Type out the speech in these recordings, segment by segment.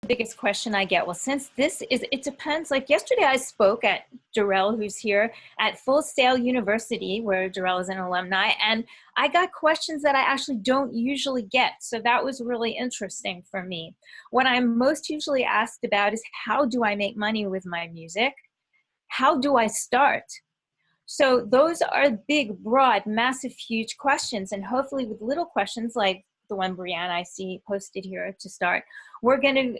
biggest question I get? Well, since this is, it depends. Like yesterday I spoke at Jarrell, who's here, at Full Sail University, where Jarrell is an alumni, and I got questions that I actually don't usually get. So that was really interesting for me. What I'm most usually asked about is, how do I make money with my music? How do I start? So those are big, broad, massive, huge questions. And hopefully with little questions like the one Brianna I see posted here to start, we're going to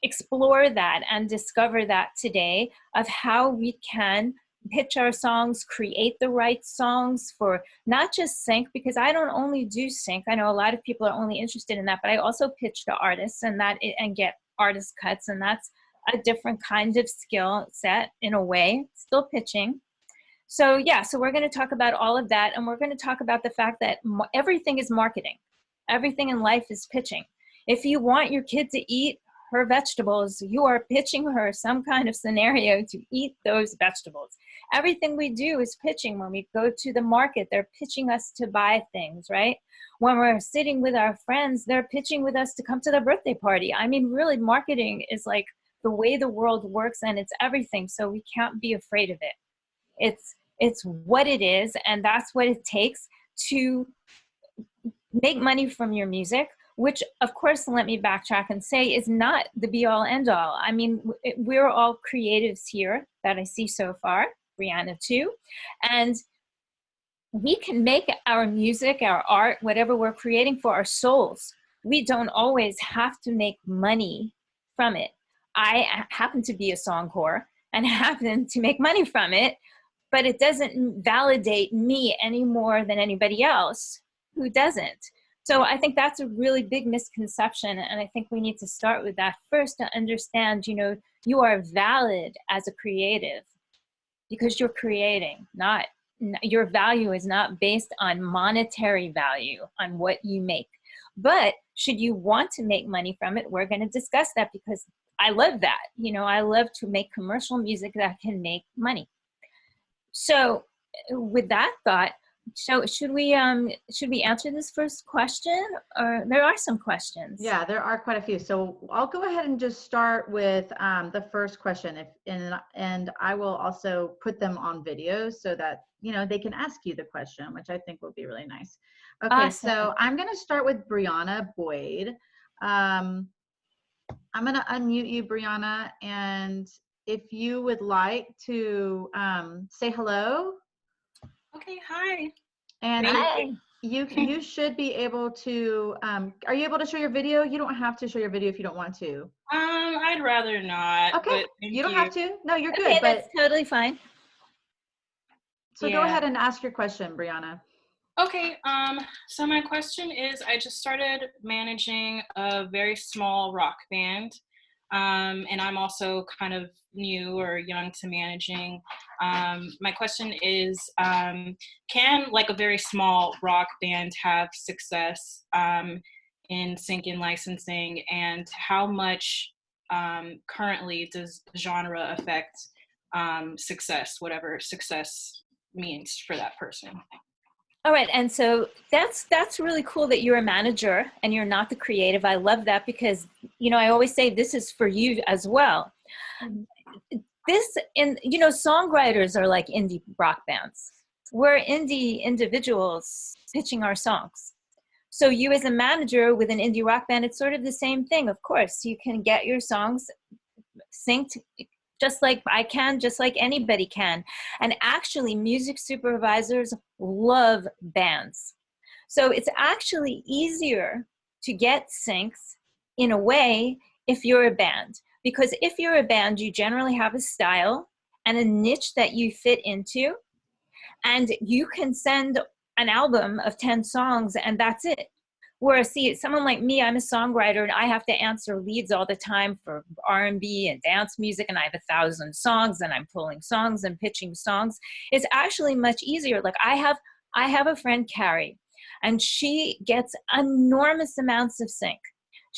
explore that and discover that today, of how we can pitch our songs, create the right songs for not just sync, because I don't only do sync. I know a lot of people are only interested in that, but I also pitch to artists and get artist cuts, and that's a different kind of skill set in a way, still pitching. So yeah, so we're going to talk about all of that, and we're going to talk about the fact that everything is marketing. Everything in life is pitching. If you want your kid to eat her vegetables, you are pitching her some kind of scenario to eat those vegetables. Everything we do is pitching. When we go to the market, they're pitching us to buy things, right? When we're sitting with our friends, they're pitching with us to come to their birthday party. I mean, really, marketing is like the way the world works, and it's everything. So we can't be afraid of it. It's what it is, and that's what it takes to make money from your music, which, of course, let me backtrack and say, is not the be-all, end-all. I mean, we're all creatives here that I see so far, Brianna too, and we can make our music, our art, whatever we're creating, for our souls. We don't always have to make money from it. I happen to be a song whore and happen to make money from it, but it doesn't validate me any more than anybody else who doesn't. So I think that's a really big misconception, and I think we need to start with that first to understand, you know, you are valid as a creative because you're creating, not, your value is not based on monetary value, on what you make. But should you want to make money from it, we're going to discuss that, because I love that. You know, I love to make commercial music that can make money. So with that thought, so should we answer this first question, or there are some questions? Yeah, there are quite a few. So I'll go ahead and just start with the first question, and I will also put them on video so that, you know, they can ask you the question, which I think will be really nice. Okay, awesome. So I'm going to start with Brianna Boyd. I'm going to unmute you, Brianna, and if you would like to say hello. Okay, hi. And you should be able to, are you able to show your video? You don't have to show your video if you don't want to. I'd rather not. Okay, you don't have to. No, you're good. Okay, but that's totally fine. So go ahead and ask your question, Brianna. Okay, so my question is, I just started managing a very small rock band. And I'm also kind of new or young to managing. My question is, can like a very small rock band have success in sync and licensing, and how much currently does genre affect success, whatever success means for that person? All right, and so that's really cool that you're a manager and you're not the creative. I love that, because, you know, I always say this is for you as well. You know, songwriters are like indie rock bands. We're indie individuals pitching our songs. So you as a manager with an indie rock band, it's sort of the same thing. Of course, you can get your songs synced just like I can, just like anybody can. And actually, music supervisors love bands. So it's actually easier to get syncs in a way if you're a band. Because if you're a band, you generally have a style and a niche that you fit into. And you can send an album of 10 songs and that's it. Whereas, see, someone like me, I'm a songwriter and I have to answer leads all the time for R&B and dance music, and I have 1,000 songs and I'm pulling songs and pitching songs. It's actually much easier. Like I have a friend, Carrie, and she gets enormous amounts of sync.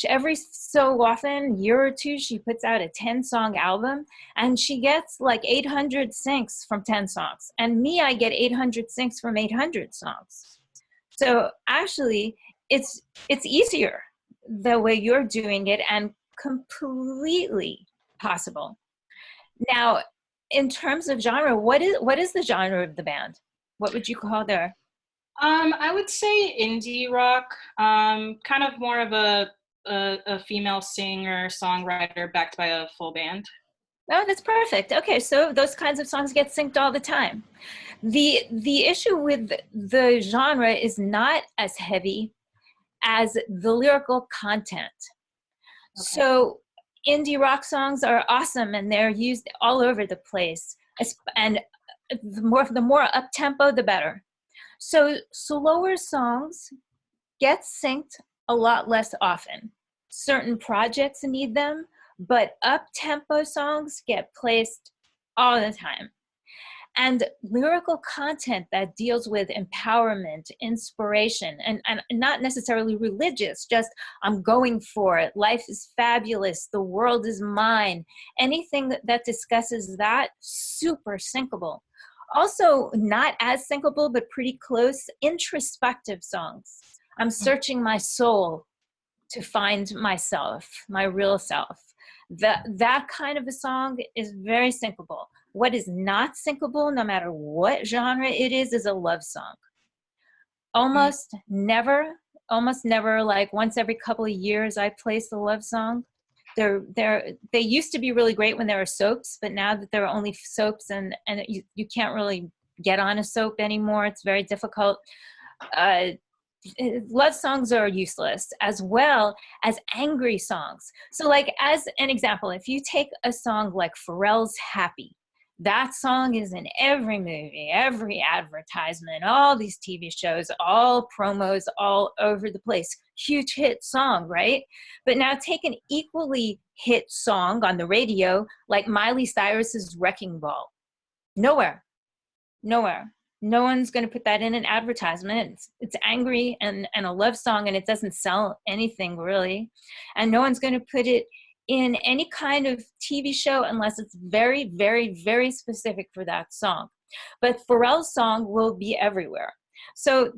Every so often, year or two, she puts out a 10-song album and she gets like 800 syncs from 10 songs. And me, I get 800 syncs from 800 songs. So actually, it's easier the way you're doing it, and completely possible. Now, in terms of genre, what is the genre of the band? What would you call their? I would say indie rock, kind of more of a female singer, songwriter backed by a full band. Oh, that's perfect. Okay, so those kinds of songs get synced all the time. The issue with the genre is not as heavy as the lyrical content. Okay. So indie rock songs are awesome and they're used all over the place. And the more up tempo, the better. So slower songs get synced a lot less often. Certain projects need them, but up tempo songs get placed all the time. And lyrical content that deals with empowerment, inspiration, and not necessarily religious, just I'm going for it, life is fabulous, the world is mine. Anything that discusses that, super syncable. Also, not as syncable, but pretty close, introspective songs. I'm searching my soul to find myself, my real self. That kind of a song is very syncable. What is not syncable, no matter what genre it is a love song. Almost never, like once every couple of years, I place a love song. They used to be really great when there were soaps, but now that there are only soaps and you can't really get on a soap anymore, it's very difficult. Love songs are useless, as well as angry songs. So like, as an example, if you take a song like Pharrell's Happy, that song is in every movie, every advertisement, all these TV shows, all promos, all over the place. Huge hit song, right? But now take an equally hit song on the radio like Miley Cyrus's Wrecking Ball. Nowhere. No one's going to put that in an advertisement. It's angry and a love song, and it doesn't sell anything really. And no one's going to put it in any kind of TV show unless it's very, very, very specific for that song. But Pharrell's song will be everywhere. So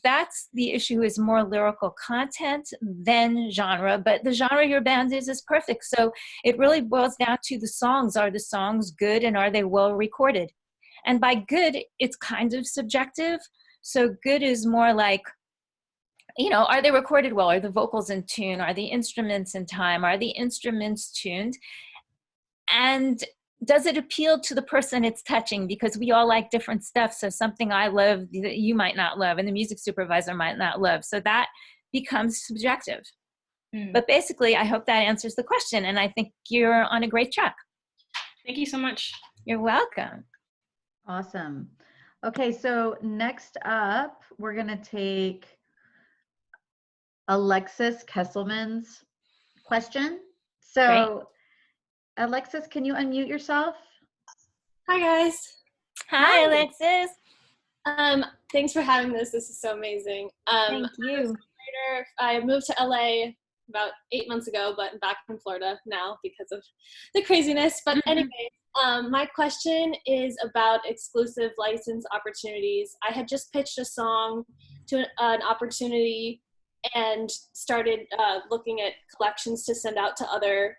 that's the issue, is more lyrical content than genre. But the genre your band is perfect. So it really boils down to the songs. Are the songs good, and are they well recorded? And by good, it's kind of subjective. So good is more like, are they recorded well? Are the vocals in tune? Are the instruments in time? Are the instruments tuned? And does it appeal to the person it's touching? Because we all like different stuff. So something I love that you might not love, and the music supervisor might not love. So that becomes subjective. But basically, I hope that answers the question. And I think you're on a great track. Thank you so much. You're welcome. Awesome. Okay, so next up, we're going to take Alexis Kesselman's question. So, great. Alexis, can you unmute yourself? Hi, guys. Hi, Alexis. Thanks for having this. This is so amazing. Thank you. I moved to LA about 8 months ago, but I'm back in Florida now because of the craziness. But anyway, my question is about exclusive license opportunities. I had just pitched a song to an opportunity and started looking at collections to send out to other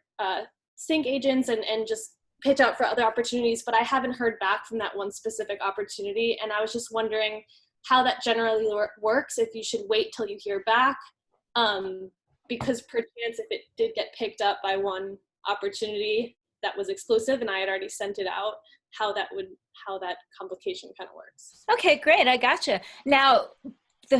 sync agents and just pitch out for other opportunities, but I haven't heard back from that one specific opportunity. And I was just wondering how that generally works, if you should wait till you hear back, because perchance if it did get picked up by one opportunity that was exclusive and I had already sent it out, how that complication kind of works. Okay, great. I gotcha. Now,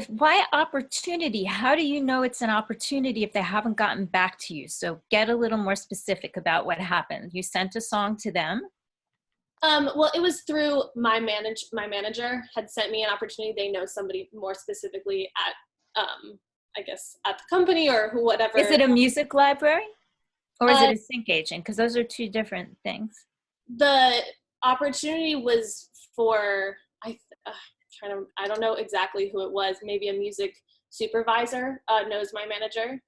why opportunity? How do you know it's an opportunity if they haven't gotten back to you? So get a little more specific about what happened. You sent a song to them? Well, it was through my manager had sent me an opportunity. They know somebody more specifically at, I guess, at the company or whatever. Is it a music library or is it a sync agent? Because those are two different things. The opportunity was for, I don't know exactly who it was. Maybe a music supervisor knows my manager.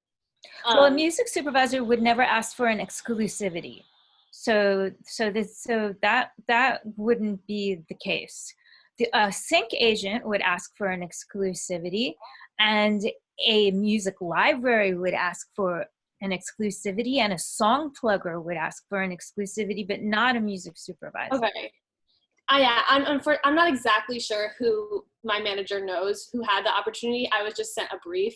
Well, a music supervisor would never ask for an exclusivity. So that wouldn't be the case. The sync agent would ask for an exclusivity, and a music library would ask for an exclusivity, and a song plugger would ask for an exclusivity, but not a music supervisor. Okay. Yeah, I'm not exactly sure who my manager knows who had the opportunity. I was just sent a brief.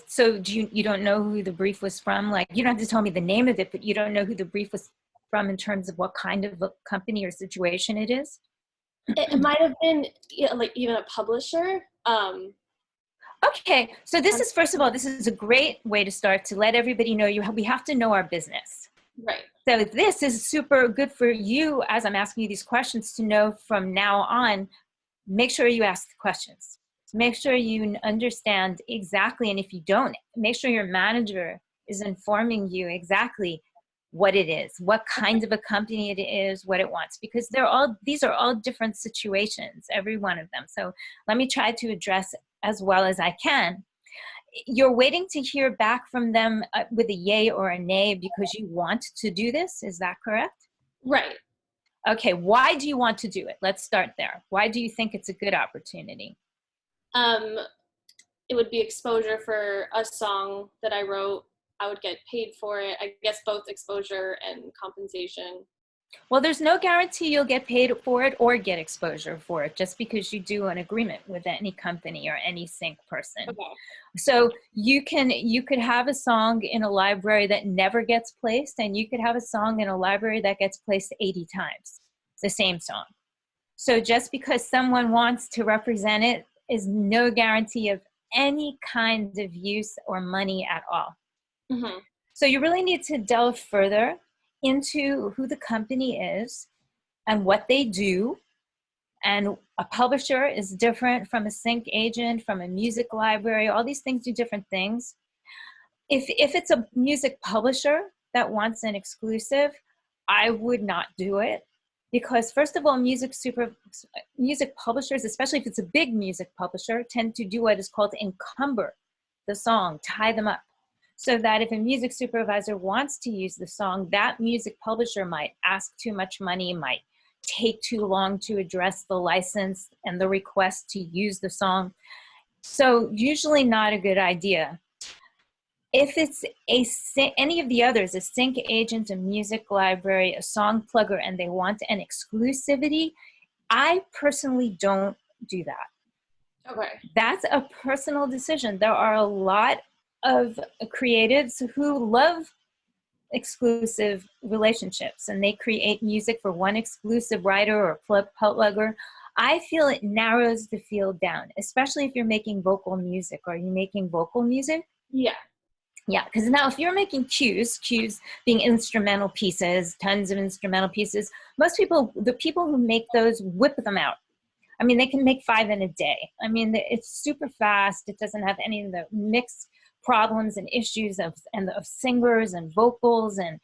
So you don't know who the brief was from? Like, you don't have to tell me the name of it, but you don't know who the brief was from in terms of what kind of a company or situation it is? It might have been like even a publisher. Okay, so this is, first of all, this is a great way to start to let everybody know we have to know our business. Right. So this is super good for you, as I'm asking you these questions, to know from now on, make sure you ask the questions. Make sure you understand exactly, and if you don't, make sure your manager is informing you exactly what it is, what kind of a company it is, what it wants, because these are all different situations, every one of them. So let me try to address as well as I can. You're waiting to hear back from them with a yay or a nay because you want to do this, is that correct? Right. Okay, why do you want to do it? Let's start there. Why do you think it's a good opportunity? It would be exposure for a song that I wrote. I would get paid for it. I guess both exposure and compensation. Well, there's no guarantee you'll get paid for it or get exposure for it just because you do an agreement with any company or any sync person. Okay. So you could have a song in a library that never gets placed, and you could have a song in a library that gets placed 80 times, the same song. So just because someone wants to represent it is no guarantee of any kind of use or money at all. Mm-hmm. So you really need to delve further into who the company is and what they do. And a publisher is different from a sync agent, from a music library. All these things do different things. If it's a music publisher that wants an exclusive, I would not do it. Because first of all, music publishers, especially if it's a big music publisher, tend to do what is called encumber the song, tie them up. So that if a music supervisor wants to use the song, that music publisher might ask too much money, might take too long to address the license and the request to use the song. So usually not a good idea. If it's any of the others, a sync agent, a music library, a song plugger, and they want an exclusivity, I personally don't do that. Okay. That's a personal decision. There are a lot of creatives who love exclusive relationships, and they create music for one exclusive writer or plugger. I feel it narrows the field down, especially if you're making vocal music. Are you making vocal music? Yeah. Yeah, because now if you're making cues being instrumental pieces, tons of instrumental pieces, the people who make those whip them out. I mean, they can make 5 in a day. I mean, it's super fast. It doesn't have any of the mixed problems and issues of singers and vocals and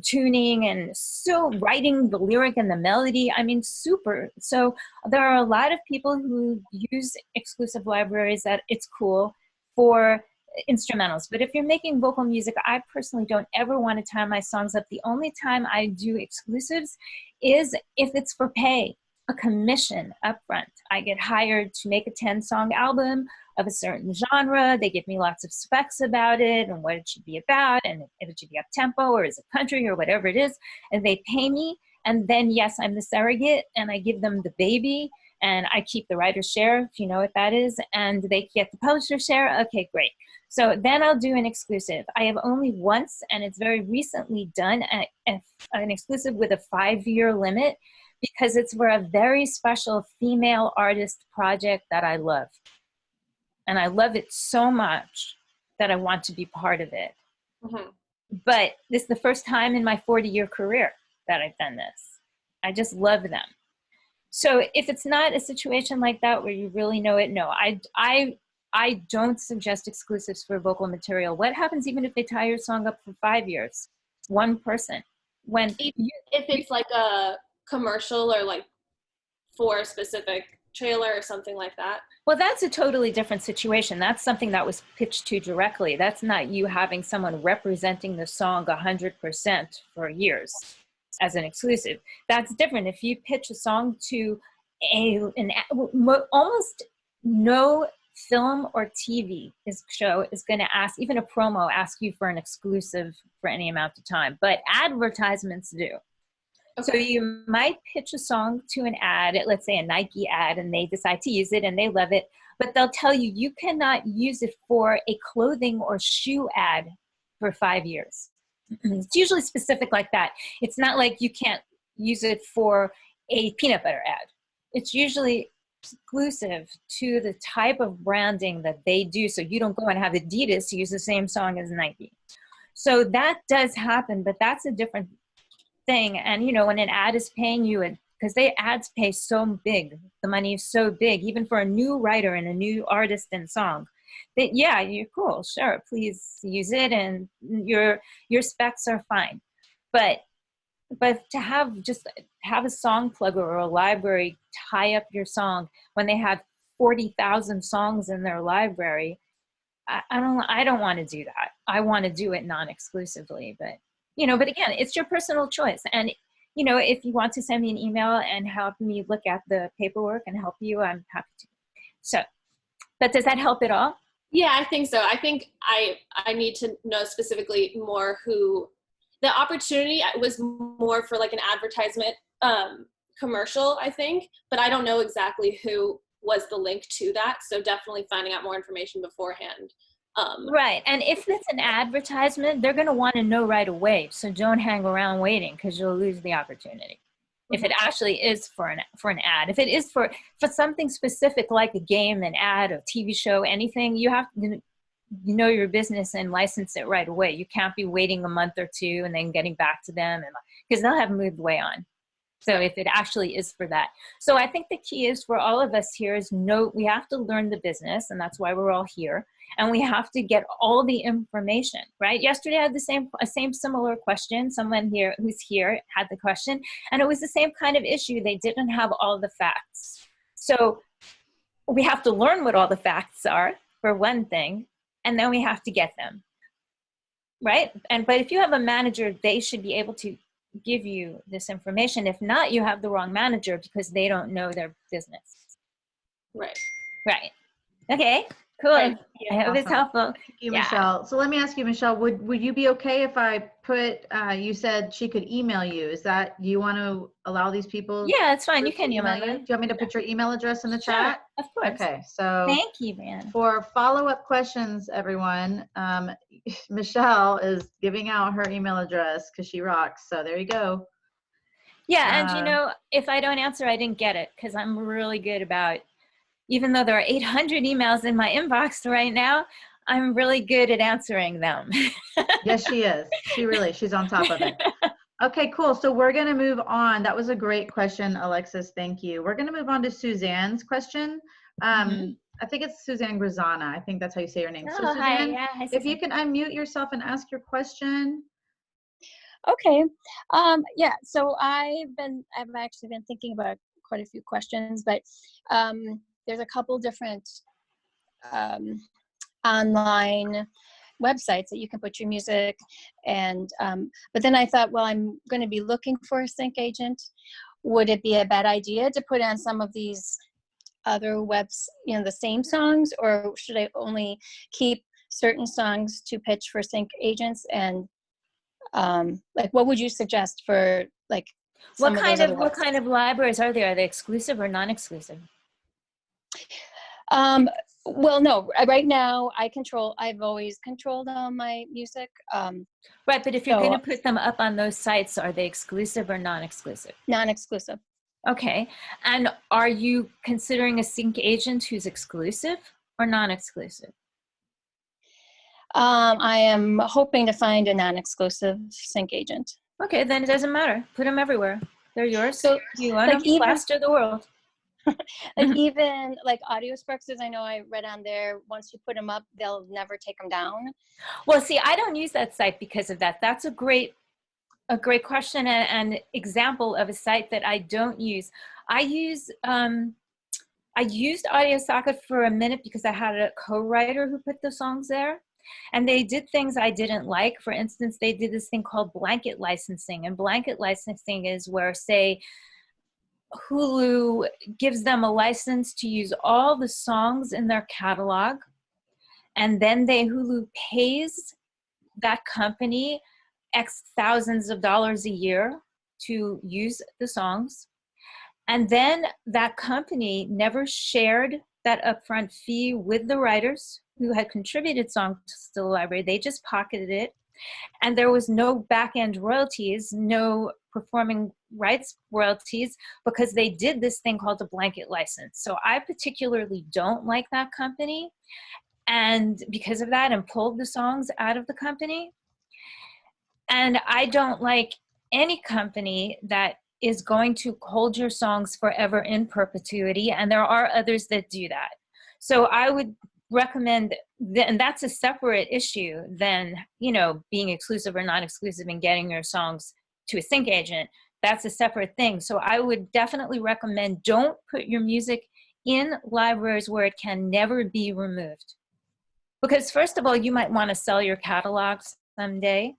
tuning, and so writing the lyric and the melody. I mean, super. So there are a lot of people who use exclusive libraries that it's cool for instrumentals. But if you're making vocal music, I personally don't ever want to tie my songs up. The only time I do exclusives is if it's for pay, a commission upfront. I get hired to make a 10-song album of a certain genre. They give me lots of specs about it and what it should be about, and if it should be up-tempo or is it country or whatever it is, and they pay me. And then, yes, I'm the surrogate, and I give them the baby, and I keep the writer's share, if you know what that is, and they get the publisher's share. Okay, great. So then I'll do an exclusive. I have only once, and it's very recently done, an exclusive with a 5-year limit, because it's for a very special female artist project that I love. And I love it so much that I want to be part of it. Mm-hmm. But this is the first time in my 40-year career that I've done this. I just love them. So if it's not a situation like that where you really know it, no, I don't suggest exclusives for vocal material. What happens even if they tie your song up for 5 years? One person. If it's like a commercial or like for a specific trailer or something like that. Well, that's a totally different situation. That's something that was pitched to directly. That's not you having someone representing the song 100% for years as an exclusive. That's different. If you pitch a song to almost no film or TV show is going to ask, even a promo, ask you for an exclusive for any amount of time, but advertisements do. Okay. So you might pitch a song to an ad, let's say a Nike ad, and they decide to use it and they love it, but they'll tell you you cannot use it for a clothing or shoe ad for 5 years. It's usually specific like that. It's not like you can't use it for a peanut butter ad. It's usually exclusive to the type of branding that they do. So you don't go and have Adidas use the same song as Nike. So that does happen, but that's a different thing. And you know, when an ad is paying you, because they ads pay so big, the money is so big, even for a new writer and a new artist and song, that yeah, you're cool, sure, please use it, and your specs are fine. But to have a song plugger or a library tie up your song when they have 40,000 songs in their library, I don't want to do that. I want to do it non-exclusively, but you know, but again, it's your personal choice. And you know, if you want to send me an email and help me look at the paperwork and help you, I'm happy to. So, but does that help at all? Yeah, I think so. I think I need to know specifically more who the opportunity was more for like an advertisement commercial, I think, but I don't know exactly who was the link to that. So definitely finding out more information beforehand. Right. And if it's an advertisement, they're going to want to know right away. So don't hang around waiting because you'll lose the opportunity. If it actually is for an ad, if it is for something specific like a game, an ad, a TV show, anything, you have to know your business and license it right away. You can't be waiting a month or two and then getting back to them, and because they'll have moved way on. So if it actually is for that. So I think the key is for all of us here is we have to learn the business, and that's why we're all here. And we have to get all the information, right? Yesterday I had the same similar question. Someone here who's here had the question, and it was the same kind of issue. They didn't have all the facts. So we have to learn what all the facts are, for one thing, and then we have to get them, right? But if you have a manager, they should be able to give you this information. If not, you have the wrong manager because they don't know their business. Right. Right. Okay. Cool. Right. I hope it's helpful. Thank you, Michelle. So let me ask you, Michelle, would you be okay if I put, you said she could email you. Is that, you want to allow these people? Yeah, it's fine. You can email you. me. Do you want me to put your email address in the chat? Of course. Okay. So thank you, Brianna. For follow-up questions, everyone, Michelle is giving out her email address because she rocks. So there you go. Yeah. And you know, if I don't answer, I didn't get it, because I'm really good about, even though there are 800 emails in my inbox right now, I'm really good at answering them. Yes, she is. She's on top of it. Okay, cool. So we're going to move on. That was a great question, Alexis. Thank you. We're going to move on to Suzanne's question. I think it's Suzanne Grazana. I think that's how you say your name. Oh, so Suzanne, hi. Yeah, if you can unmute yourself and ask your question. Okay. Yeah, so I've actually been thinking about quite a few questions, but there's a couple different online websites that you can put your music, and but then I thought, well, I'm going to be looking for a sync agent. Would it be a bad idea to put on some of these other webs, you know, the same songs, or should I only keep certain songs to pitch for sync agents? And like, what would you suggest for like what kind of libraries are there? Are they exclusive or non-exclusive? Well, no, right now I've always controlled all my music. Right, but if you're going to put them up on those sites, are they exclusive or non-exclusive? Non-exclusive. Okay, and are you considering a sync agent who's exclusive or non-exclusive? I am hoping to find a non-exclusive sync agent. Okay, then it doesn't matter. Put them everywhere. They're yours. So you own them, plaster the world. Like even like audio Sparks, I know I read on there, once you put them up, they'll never take them down. Well, see, I don't use that site because of that. That's a great question and example of a site that I don't use. I used Audio Socket for a minute because I had a co-writer who put the songs there. And they did things I didn't like. For instance, they did this thing called blanket licensing. And blanket licensing is where, say, Hulu gives them a license to use all the songs in their catalog, and then Hulu pays that company X thousands of dollars a year to use the songs. And then that company never shared that upfront fee with the writers who had contributed songs to the library. They just pocketed it. And there was no back-end royalties, no performing rights royalties, because they did this thing called a blanket license. So I particularly don't like that company, and because of that, and pulled the songs out of the company. And I don't like any company that is going to hold your songs forever in perpetuity, and there are others that do that. So I would recommend, and that's a separate issue than, you know, being exclusive or non-exclusive and getting your songs to a sync agent. That's a separate thing. So I would definitely recommend, don't put your music in libraries where it can never be removed. Because first of all, you might want to sell your catalogs someday.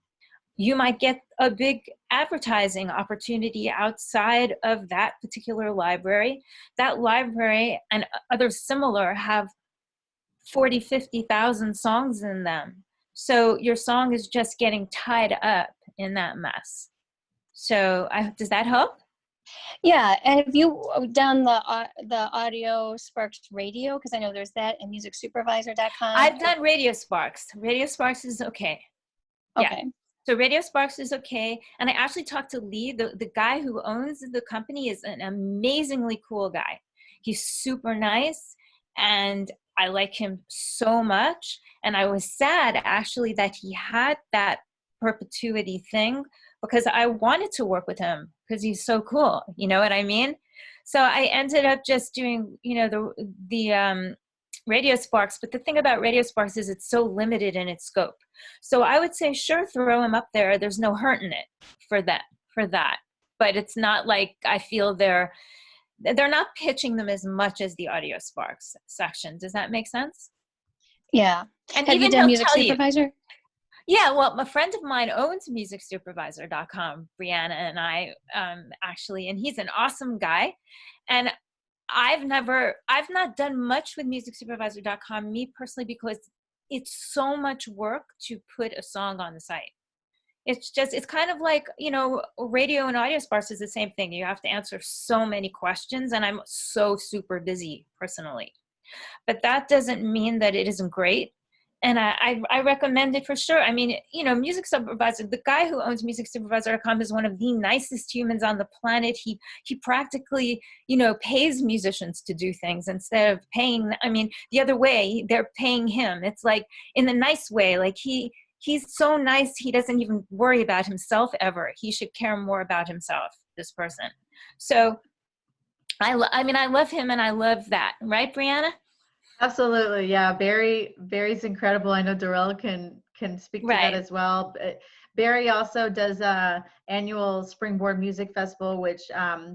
You might get a big advertising opportunity outside of that particular library. That library and others similar have 40, 50,000 songs in them. So your song is just getting tied up in that mess. So does that help? Yeah, and have you done the Audio Sparks Radio? Because I know there's that, and musicsupervisor.com. I've done Radio Sparks. Radio Sparks is okay. Okay. Yeah. So Radio Sparks is okay. And I actually talked to Lee, the guy who owns the company is an amazingly cool guy. He's super nice, and I like him so much. And I was sad actually that he had that perpetuity thing, because I wanted to work with him because he's so cool. You know what I mean? So I ended up just doing, you know, the Radio Sparks. But the thing about Radio Sparks is it's so limited in its scope. So I would say, sure, throw him up there. There's no hurt in it for that. But it's not like I feel they're not pitching them as much as the Audio Sparks section. Does that make sense? Yeah. And have even you done he'll Music tell you. Supervisor? Yeah, well, a friend of mine owns musicsupervisor.com, Brianna and I, actually, and he's an awesome guy. And I've not done much with musicsupervisor.com, me personally, because it's so much work to put a song on the site. It's kind of like, you know, radio and Audio Sparks is the same thing. You have to answer so many questions, and I'm so super busy personally. But that doesn't mean that it isn't great. And I recommend it for sure. I mean, you know, Music Supervisor, the guy who owns musicsupervisor.com is one of the nicest humans on the planet. He practically, you know, pays musicians to do things instead of paying. I mean, the other way, they're paying him. It's like in a nice way. Like he's so nice, he doesn't even worry about himself ever. He should care more about himself, this person. So I love him, and I love that. Right, Brianna? Absolutely. Yeah. Barry's incredible. I know Darrell can speak to that as well. Barry also does a annual Springboard Music Festival, which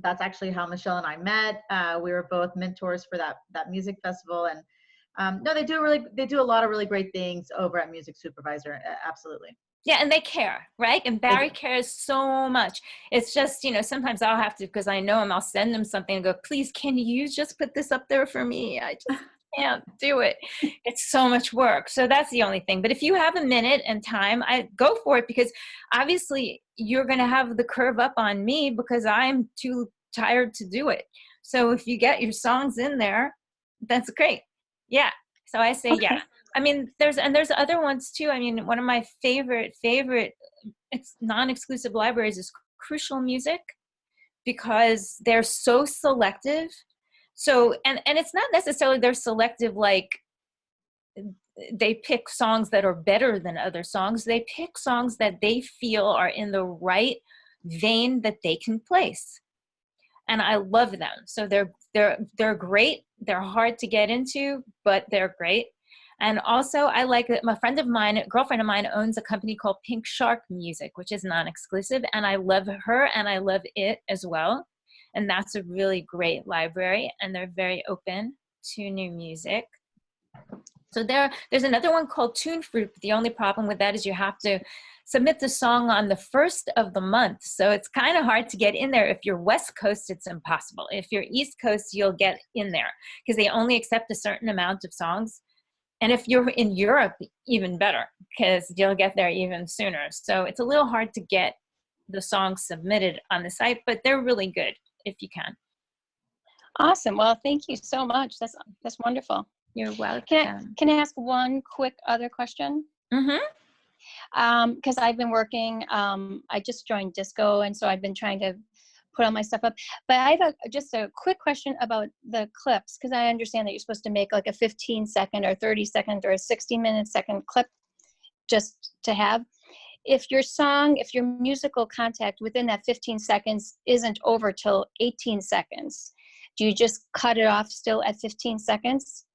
that's actually how Michelle and I met. We were both mentors for that music festival. And no, they do a lot of really great things over at Music Supervisor. Absolutely. Yeah, and they care, right? And Barry cares so much. It's just, you know, sometimes I'll have to, because I know him, I'll send him something and go, please, can you just put this up there for me? I just can't do it. It's so much work. So that's the only thing. But if you have a minute and time, I go for it, because obviously you're going to have the curve up on me because I'm too tired to do it. So if you get your songs in there, that's great. Yeah. So I say, yeah. I mean, there's other ones too. I mean, one of my favorite non-exclusive libraries is Crucial Music, because they're so selective. So, and it's not necessarily they're selective like they pick songs that are better than other songs. They pick songs that they feel are in the right vein that they can place. And I love them. So they're great. They're hard to get into, but they're great. And also I like that a girlfriend of mine owns a company called Pink Shark Music, which is non-exclusive. And I love her and I love it as well. And that's a really great library, and they're very open to new music. So there's another one called Tune Fruit. The only problem with that is you have to submit the song on the 1st of the month. So it's kind of hard to get in there. If you're West Coast, it's impossible. If you're East Coast, you'll get in there because they only accept a certain amount of songs. And if you're in Europe, even better, because you'll get there even sooner. So it's a little hard to get the songs submitted on the site, but they're really good if you can. Awesome. Well, thank you so much. That's wonderful. You're welcome. Can I ask one quick other question? Mm-hmm. Because I've been working, I just joined Disco, and so I've been trying to put all my stuff up. But I have just a quick question about the clips, because I understand that you're supposed to make like a 15-second or 30-second or a 60-second clip just to have. If your musical contact within that 15 seconds isn't over till 18 seconds, do you just cut it off still at 15 seconds?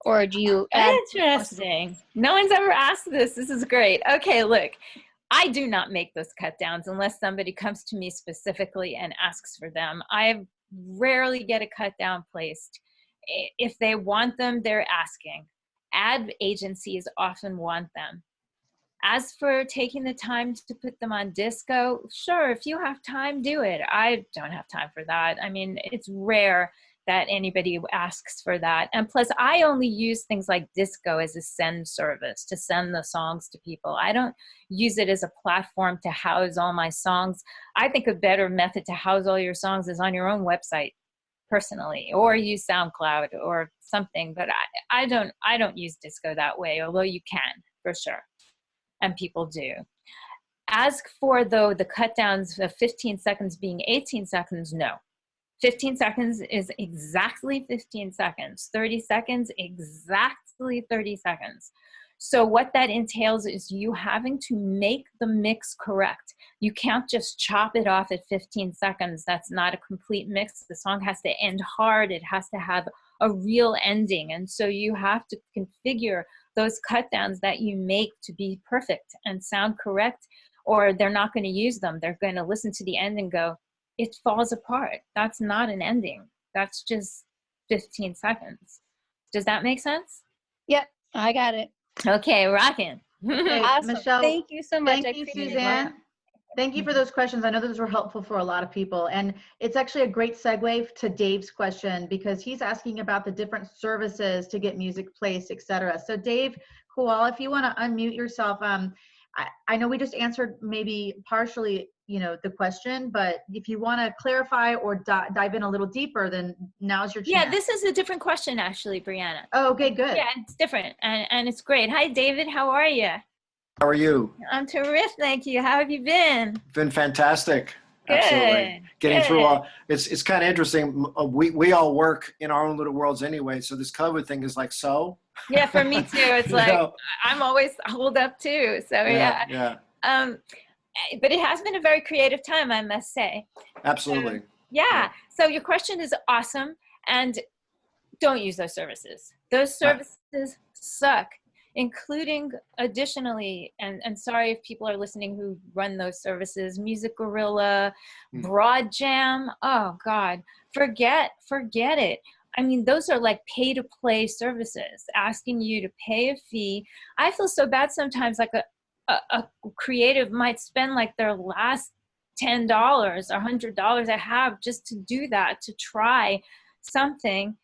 Or do you add? Interesting. No one's ever asked this. This is great. Okay, look, I do not make those cut downs unless somebody comes to me specifically and asks for them. I rarely get a cut down placed. If they want them, they're asking. Ad agencies often want them. As for taking the time to put them on Disco, sure, if you have time, do it. I don't have time for that. I mean, it's rare that anybody asks for that. And plus, I only use things like Disco as a send service to send the songs to people. I don't use it as a platform to house all my songs. I think a better method to house all your songs is on your own website, personally, or use SoundCloud or something. But I don't use Disco that way, although you can, for sure. And people do. As for, though, the cut downs of 15 seconds being 18 seconds, no. 15 seconds is exactly 15 seconds. 30 seconds, exactly 30 seconds. So what that entails is you having to make the mix correct. You can't just chop it off at 15 seconds. That's not a complete mix. The song has to end hard. It has to have a real ending. And so you have to configure those cut downs that you make to be perfect and sound correct, or they're not going to use them. They're going to listen to the end and go, it falls apart. That's not an ending. That's just 15 seconds. Does that make sense? Yep, I got it. Okay, rocking. Okay, Awesome. Michelle, Thank you so much. thank you, I appreciate Suzanne. it. Thank you for those questions. I know those were helpful for a lot of people. And it's actually a great segue to Dave's question, because he's asking about the different services to get music placed, et cetera. So Dave Koala, if you want to unmute yourself, I know we just answered maybe partially, the question, but if you want to clarify or dive in a little deeper, then now's your chance. Yeah, this is a different question, actually, Brianna. Oh, okay, good. Yeah, it's different, and it's great. Hi, David. How are you? How are you? I'm terrific, thank you. How have you been? Been fantastic. Good. Absolutely. Getting Good. through all, it's kind of interesting. We all work in our own little worlds anyway. So this COVID thing is like, so. Yeah, for me too. It's You like, know? I'm always holed up too. So yeah. Yeah. But it has been a very creative time, I must say. Absolutely. Yeah. So your question is awesome, and don't use those services. Those services suck, including additionally, and sorry if people are listening who run those services, Music Gorilla, Broad Jam. Oh God, forget it. I mean, those are like pay to play services, asking you to pay a fee. I feel so bad sometimes, like a creative might spend like their last $10 or $100 I have just to do that, to try something.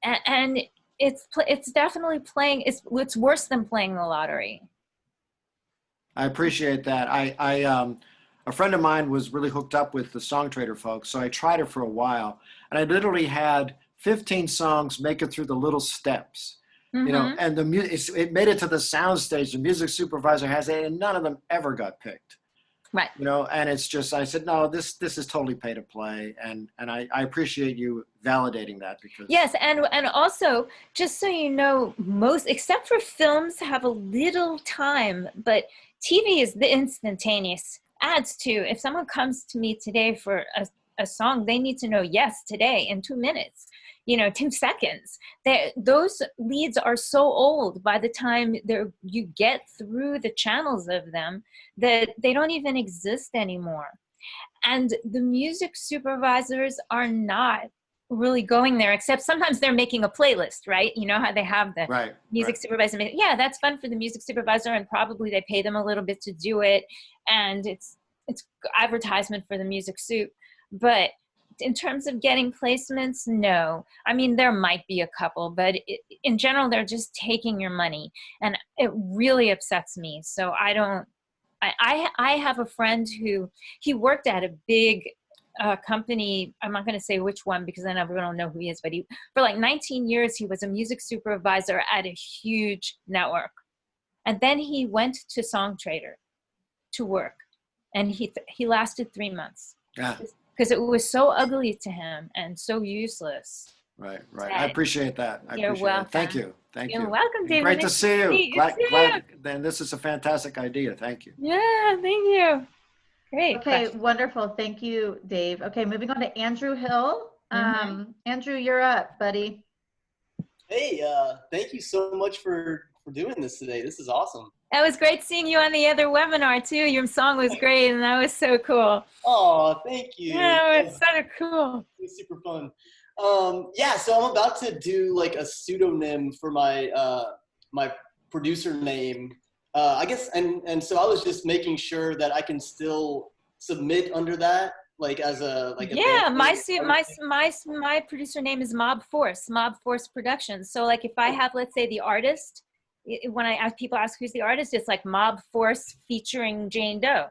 And it's definitely playing, it's worse than playing the lottery. I appreciate that. A friend of mine was really hooked up with the Songwriter folks. So I tried it for a while, and I literally had 15 songs make it through the little steps. And the music, it made it to the sound stage. The music supervisor has it, and none of them ever got picked. Right. And it's just, I said, no, this is totally pay to play. And I appreciate you validating that, because. Yes. And also, just so you know, most, except for films, have a little time, but TV is the instantaneous. Ads too. If someone comes to me today for a song, they need to know, yes, today in 2 minutes. 2 seconds. Those leads are so old by the time you get through the channels of them that they don't even exist anymore. And the music supervisors are not really going there, except sometimes they're making a playlist, right? You know how they have the Right. music Right. supervisor. Yeah, that's fun for the music supervisor, and probably they pay them a little bit to do it, and it's advertisement for the music soup. But in terms of getting placements, no. I mean, there might be a couple, but in general, they're just taking your money, and it really upsets me. So I don't. I have a friend who he worked at a big company. I'm not going to say which one because then everyone will know who he is. But for like 19 years, he was a music supervisor at a huge network, and then he went to Songwriter to work, and he lasted 3 months. Yeah. Because it was so ugly to him and so useless. Right. Right. I appreciate that. You're welcome. Thank you. Thank you. You're welcome, David. Great to see you. You Glad. Then this is a fantastic idea. Thank you. Yeah, thank you. Great. Okay, question. wonderful. Thank you, Dave. Okay, moving on to Andrew Hill. Andrew, you're up, buddy. Hey, thank you so much for doing this today. This is awesome. It was great seeing you on the other webinar too. Your song was great, and that was so cool. Oh, thank you. Yeah, it was so cool. It was super fun. Yeah, so I'm about to do like a pseudonym for my my producer name. I guess, and so I was just making sure that I can still submit under that, like as a like. Yeah, my producer name is Mob Force Productions. So like if I have, let's say, the artist, when people ask who's the artist, it's like Mob Force featuring Jane Doe.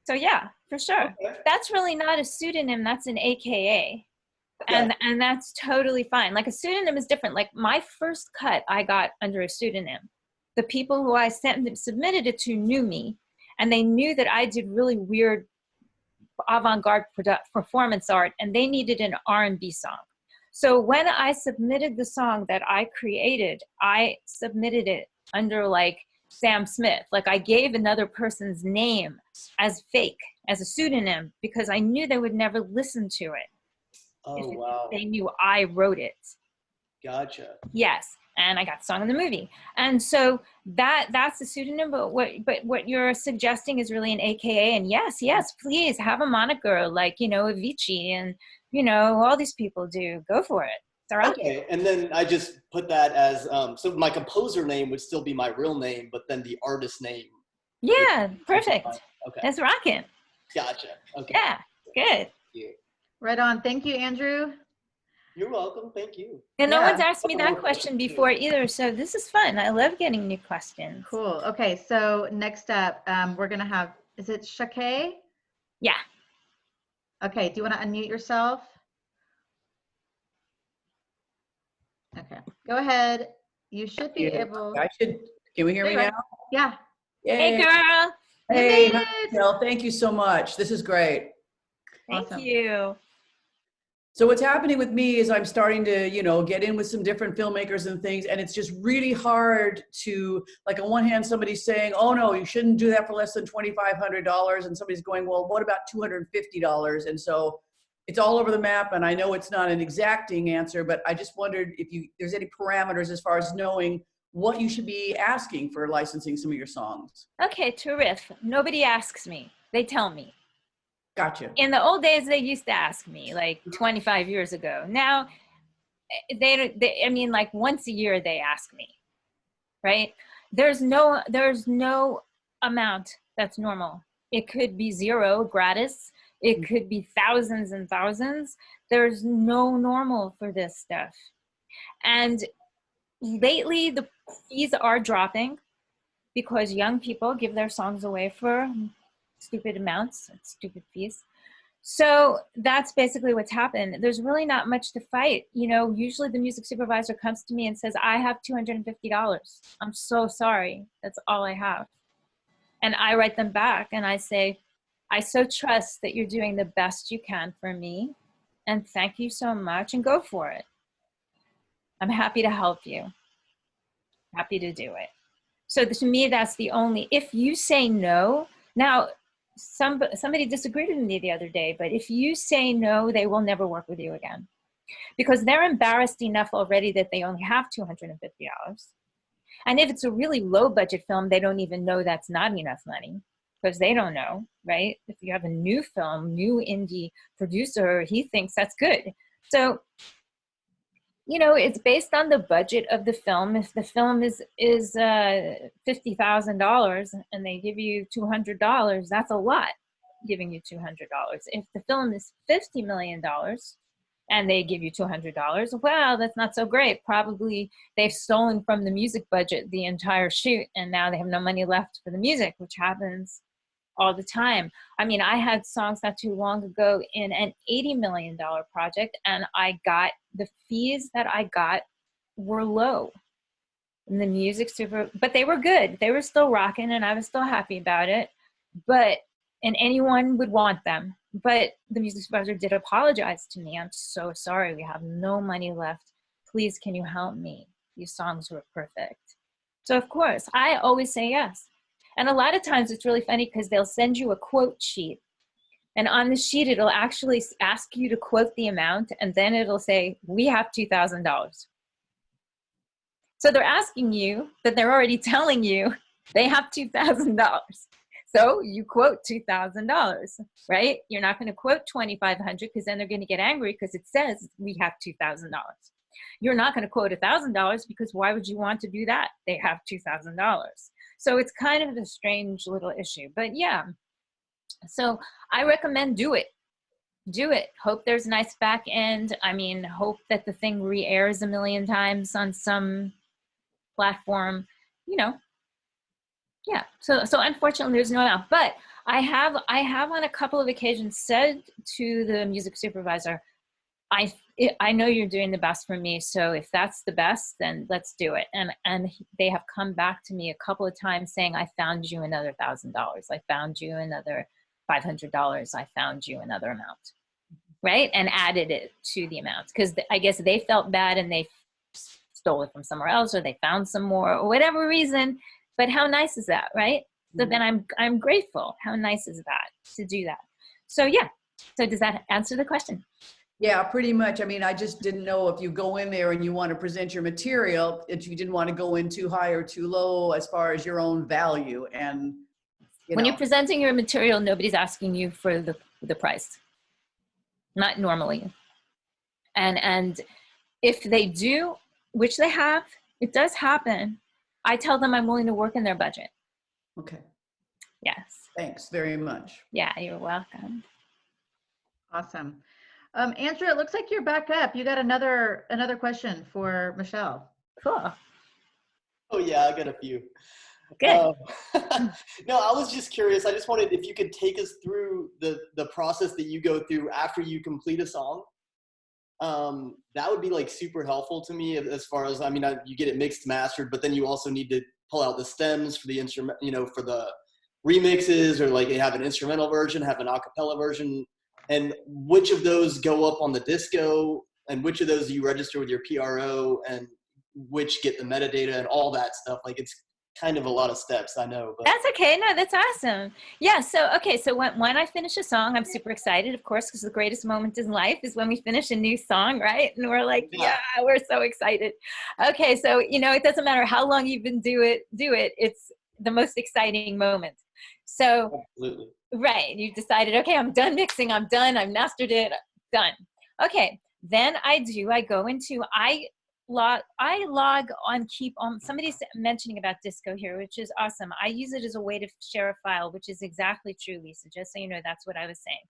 So yeah, for sure. Okay. That's really not a pseudonym. That's an AKA. Okay. And that's totally fine. Like a pseudonym is different. Like my first cut I got under a pseudonym. The people who I submitted it to knew me, and they knew that I did really weird avant-garde performance art, and they needed an R&B song. So when I submitted the song that I created, I submitted it under like Sam Smith. Like I gave another person's name as fake, as a pseudonym, because I knew they would never listen to it. Oh, if wow. they knew I wrote it. Gotcha. Yes. And I got the song in the movie. And so that's a pseudonym, but what you're suggesting is really an AKA. And yes, please have a moniker like, Avicii and, all these people do. Go for it. It's all right. Okay, and then I just put that as, so my composer name would still be my real name, but then the artist name. Yeah, perfect. Okay. That's rocking. Gotcha. Okay. Yeah, good. Yeah. Right on. Thank you, Andrew. You're welcome. Thank you. And no Yeah. one's asked me that question before either, so this is fun. I love getting new questions. Cool. Okay, so next up, we're going to have, is it Shakay? Yeah. Okay, do you want to unmute yourself? Okay, go ahead. You should be able. Can we hear me now? Yeah. Hey, girl. Hey, You made it. Michelle, thank you so much. This is great. Thank Awesome. you. So what's happening with me is I'm starting to, get in with some different filmmakers and things, and it's just really hard to, like, on one hand, somebody's saying, oh no, you shouldn't do that for less than $2,500, and somebody's going, well, what about $250? And so it's all over the map, and I know it's not an exacting answer, but I just wondered if there's any parameters as far as knowing what you should be asking for licensing some of your songs. Okay, terrific. Nobody asks me. They tell me. Gotcha. In the old days, they used to ask me, like 25 years ago. Now, like once a year they ask me, right? There's no amount that's normal. It could be zero, gratis. It could be thousands and thousands. There's no normal for this stuff. And lately, the fees are dropping because young people give their songs away for stupid amounts, stupid fees. So that's basically what's happened. There's really not much to fight. Usually the music supervisor comes to me and says, I have $250. I'm so sorry. That's all I have. And I write them back and I say, I so trust that you're doing the best you can for me. And thank you so much, and go for it. I'm happy to help you. Happy to do it. So to me, that's the only, if you say no, now, somebody disagreed with me the other day, but if you say no, they will never work with you again because they're embarrassed enough already that they only have $250. And if it's a really low budget film, they don't even know that's not enough money because they don't know, right? If you have a new film, new indie producer, he thinks that's good. So, you know, it's based on the budget of the film. If the film is $50,000 and they give you $200, that's a lot, giving you $200. If the film is $50 million and they give you $200, well, that's not so great. Probably they've stolen from the music budget the entire shoot, and now they have no money left for the music, which happens all the time. I mean, I had songs not too long ago in an $80 million project, and I got, the fees that I got were low. And the music but they were good. They were still rocking, and I was still happy about it. But, and anyone would want them. But the music supervisor did apologize to me. I'm so sorry, we have no money left. Please, can you help me? These songs were perfect. So of course, I always say yes. And a lot of times it's really funny because they'll send you a quote sheet. And on the sheet, it'll actually ask you to quote the amount, and then it'll say, we have $2,000. So they're asking you, but they're already telling you they have $2,000. So you quote $2,000, right? You're not going to quote $2,500 because then they're going to get angry because it says we have $2,000. You're not going to quote $1,000 because why would you want to do that? They have $2,000. So it's kind of a strange little issue, but yeah. So I recommend do it. Do it. Hope there's a nice back end. I mean, hope that the thing re-airs a million times on some platform, you know. Yeah. So unfortunately there's no out, but I have on a couple of occasions said to the music supervisor, I know you're doing the best for me, so if that's the best, then let's do it. And they have come back to me a couple of times saying, I found you another $1,000. I found you another $500. I found you another amount, right? And added it to the amount because I guess they felt bad and they stole it from somewhere else, or they found some more, or whatever reason. But how nice is that, right? So then I'm grateful. How nice is that to do that? So yeah. So does that answer the question? Yeah, pretty much. I mean, I just didn't know if you go in there and you want to present your material, if you didn't want to go in too high or too low as far as your own value. And when you're presenting your material, nobody's asking you for the price. Not normally. And if they do, which they have, it does happen, I tell them I'm willing to work in their budget. Okay. Yes. Thanks very much. Yeah, you're welcome. Awesome. Andrew, it looks like you're back up. You got another question for Michele. Cool. Oh yeah, I got a few. Good. No, I was just curious. I just wanted if you could take us through the process that you go through after you complete a song. That would be like super helpful to me as far as, I mean, you get it mixed, mastered, but then you also need to pull out the stems for the instrument, you know, for the remixes, or like you have an instrumental version, have an a cappella version, and which of those go up on the disco, and which of those do you register with your PRO, and which get the metadata and all that stuff. Like it's kind of a lot of steps, I know. But. That's okay. No, that's awesome. Yeah. So, okay. So when I finish a song, I'm super excited, of course, because the greatest moment in life is when we finish a new song, right? And we're like, yeah, we're so excited. Okay. So, you know, it doesn't matter how long you've been do it. It's the most exciting moment. So, Absolutely. Right. You decided, okay, I'm done mixing. I'm done. I've mastered it. Done. Okay. Then I log on keep on. Somebody's mentioning about disco here, which is awesome. I use it as a way to share a file, which is exactly true, Lisa, just so you know. That's what I was saying.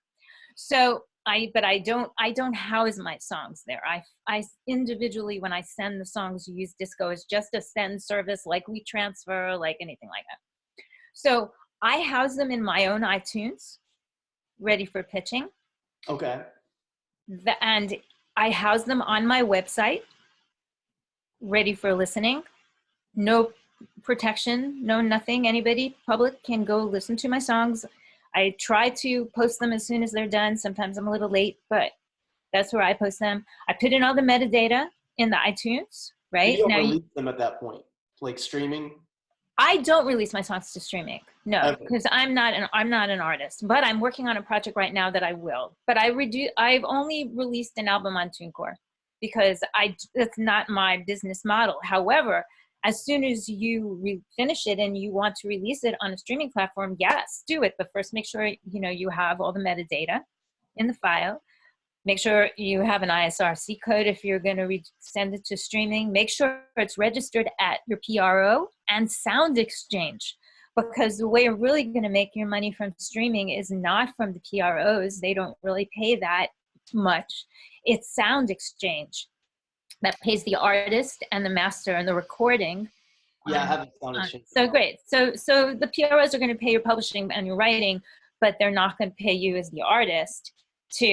So I don't house my songs there. I individually, when I send the songs, use disco as just a send service, like WeTransfer, like anything like that. So I house them in my own iTunes, ready for pitching. Okay. And I house them on my website, ready for listening. No protection, no nothing. Anybody, public, can go listen to my songs. I try to post them as soon as they're done. Sometimes I'm a little late, but that's where I post them. I put in all the metadata in the iTunes, right? You don't release them at that point, like streaming? I don't release my songs to streaming, no, because Okay. I'm not an artist. But I'm working on a project right now that I will. But I've only released an album on TuneCore because that's not my business model. However, as soon as you finish it and you want to release it on a streaming platform, yes, do it. But first, make sure you have all the metadata in the file. Make sure you have an ISRC code if you're going to send it to streaming. Make sure it's registered at your PRO and Sound Exchange, because the way you're really going to make your money from streaming is not from the PROs. They don't really pay that much. It's Sound Exchange that pays the artist and the master and the recording. Yeah, I have a Sound Exchange. So great. So the PROs are going to pay your publishing and your writing, but they're not going to pay you as the artist. So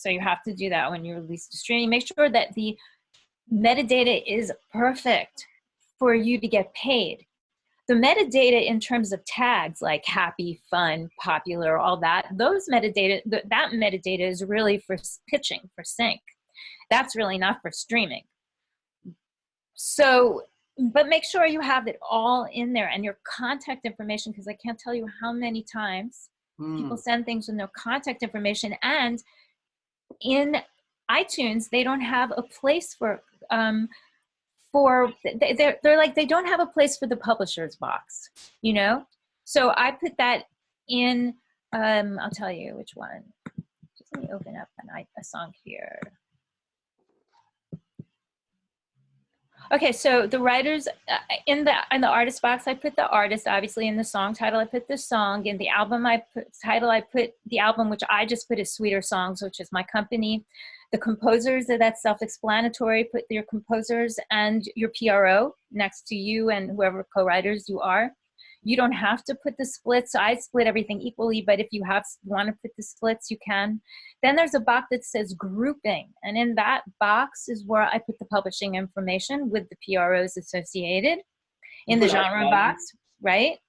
you have to do that when you release to streaming. Make sure that the metadata is perfect for you to get paid. The metadata in terms of tags like happy, fun, popular, all that, those metadata, that metadata is really for pitching, for sync. That's really not for streaming. So, but make sure you have it all in there, and your contact information, because I can't tell you how many times people send things with no contact information. And in iTunes, they don't have a place they're like, they don't have a place for the publisher's box, you know? So I put that in, I'll tell you which one. Just let me open up a song here. Okay, so the writers, in the artist box, I put the artist, obviously. In the song title, I put the song. In the album title, I put the album, which I just put as Sweeter Songs, which is my company. The composers, that's self-explanatory. Put your composers and your PRO next to you and whoever co-writers you are. You don't have to put the splits. I split everything equally, but if you want to put the splits, you can. Then there's a box that says grouping, and in that box is where I put the publishing information with the PROs associated. In the genre box, right?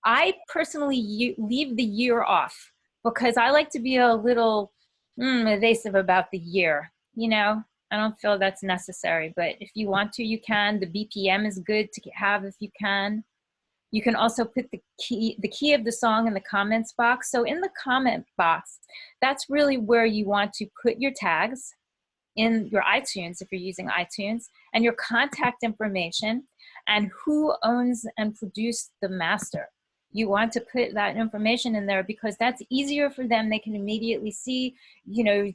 I personally leave the year off because I like to be a little evasive about the year, you know? I don't feel that's necessary, but if you want to, you can. The BPM is good to have if you can. You can also put the key of the song in the comments box. So in the comment box, that's really where you want to put your tags in your iTunes, if you're using iTunes, and your contact information and who owns and produced the master. You want to put that information in there because that's easier for them. They can immediately see, you know,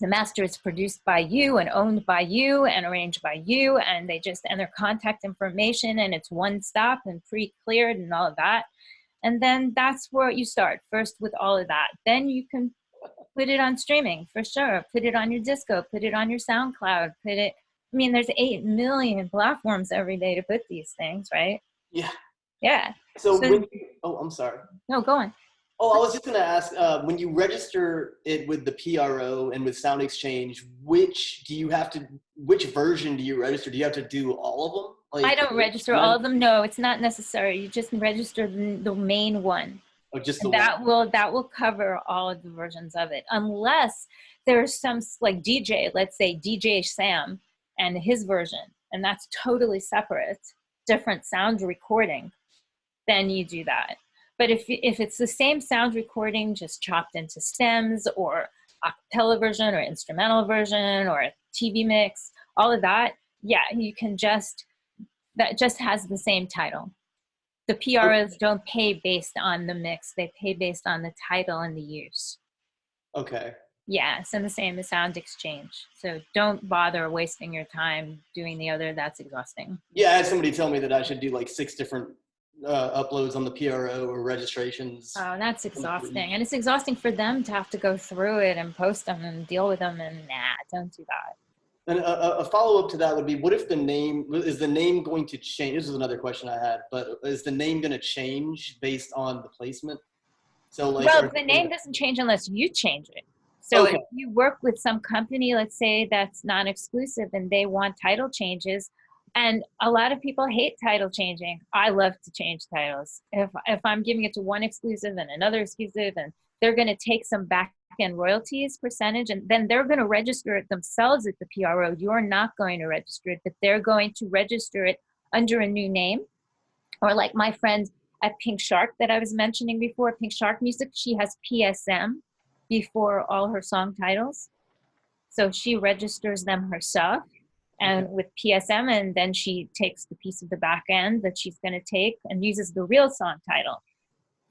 the master is produced by you and owned by you and arranged by you, and and their contact information, and it's one stop and pre-cleared and all of that. And then that's where you start first with all of that. Then you can put it on streaming for sure. Put it on your disco, put it on your SoundCloud, there's 8 million platforms every day to put these things, right? Yeah. Yeah. So I'm sorry. No, go on. Oh, I was just going to ask, when you register it with the PRO and with Sound Exchange, which version do you register? Do you have to do all of them? Like, I don't register all of them. No, it's not necessary. You just register the main one. Oh, just the one. That will cover all of the versions of it, unless there's some like DJ, let's say DJ Sam and his version, and that's totally separate, different sound recording. Then you do that. But if it's the same sound recording, just chopped into stems or acapella version or instrumental version or a TV mix, all of that, yeah, you can that just has the same title. The PROs don't pay based on the mix. They pay based on the title and the use. Okay. Yeah, and the same as Sound Exchange. So don't bother wasting your time doing the other. That's exhausting. Yeah, I had somebody tell me that I should do like 6 different uploads on the PRO or registrations. Oh, that's exhausting. And it's exhausting for them to have to go through it and post them and deal with them, and don't do that. And a follow-up to that would be, what if is the name going to change? This is another question I had, but is the name going to change based on the placement? So like, well, the name doesn't change unless you change it. So okay. If you work with some company, let's say that's non-exclusive and they want title changes, and a lot of people hate title changing. I love to change titles. If I'm giving it to one exclusive and another exclusive, and they're going to take some back-end royalties percentage, and then they're going to register it themselves at the PRO. You're not going to register it, but they're going to register it under a new name. Or like my friend at Pink Shark that I was mentioning before, Pink Shark Music, she has PSM before all her song titles. So she registers them herself and with PSM, and then she takes the piece of the back end that she's going to take and uses the real song title.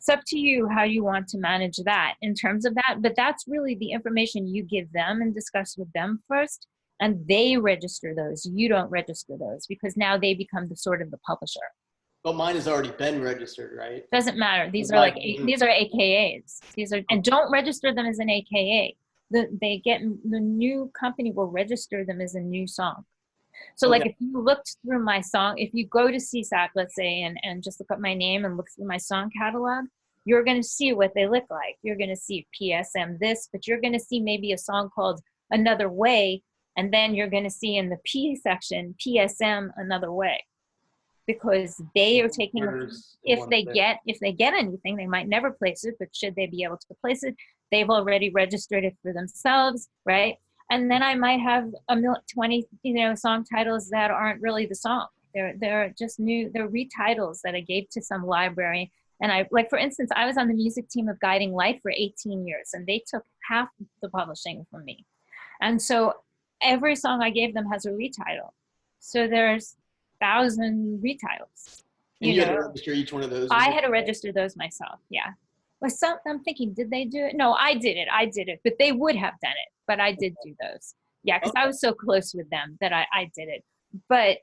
It's up to you how you want to manage that in terms of that. But that's really the information you give them and discuss with them first. And they register those. You don't register those because now they become the sort of the publisher. But mine has already been registered, right? Doesn't matter. These are like, these are AKAs. These are, and don't register them as an AKA. The new company will register them as a new song. So like if you looked through my song, if you go to CSAC, let's say, and just look up my name and look through my song catalog, you're going to see what they look like. You're going to see PSM this, but you're going to see maybe a song called Another Way. And then you're going to see in the P section, PSM Another Way. Because they are taking, if they get anything, they might never place it, but should they be able to place it, they've already registered it for themselves, right? And then I might have 20, song titles that aren't really the song. They're just they're retitles that I gave to some library. And like, for instance, I was on the music team of Guiding Light for 18 years, and they took half the publishing from me. And so every song I gave them has a retitle. So there's 1,000 retitles. You had to register each one of those? I had to register those myself, yeah. Well, I'm thinking, did they do it? No, I did it, but they would have done it. But I did do those. Yeah, because I was so close with them that I did it. But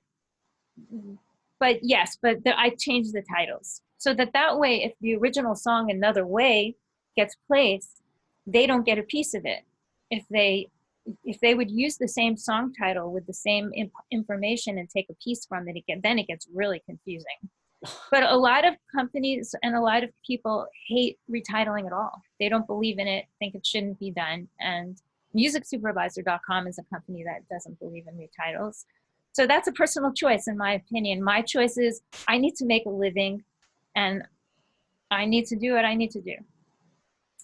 yes, I changed the titles. So that way, if the original song Another Way gets placed, they don't get a piece of it. If they would use the same song title with the same information and take a piece from it, then it gets really confusing. But a lot of companies and a lot of people hate retitling at all. They don't believe in it, think it shouldn't be done. And MusicSupervisor.com is a company that doesn't believe in retitles. So that's a personal choice, in my opinion. My choice is I need to make a living, and I need to do what I need to do.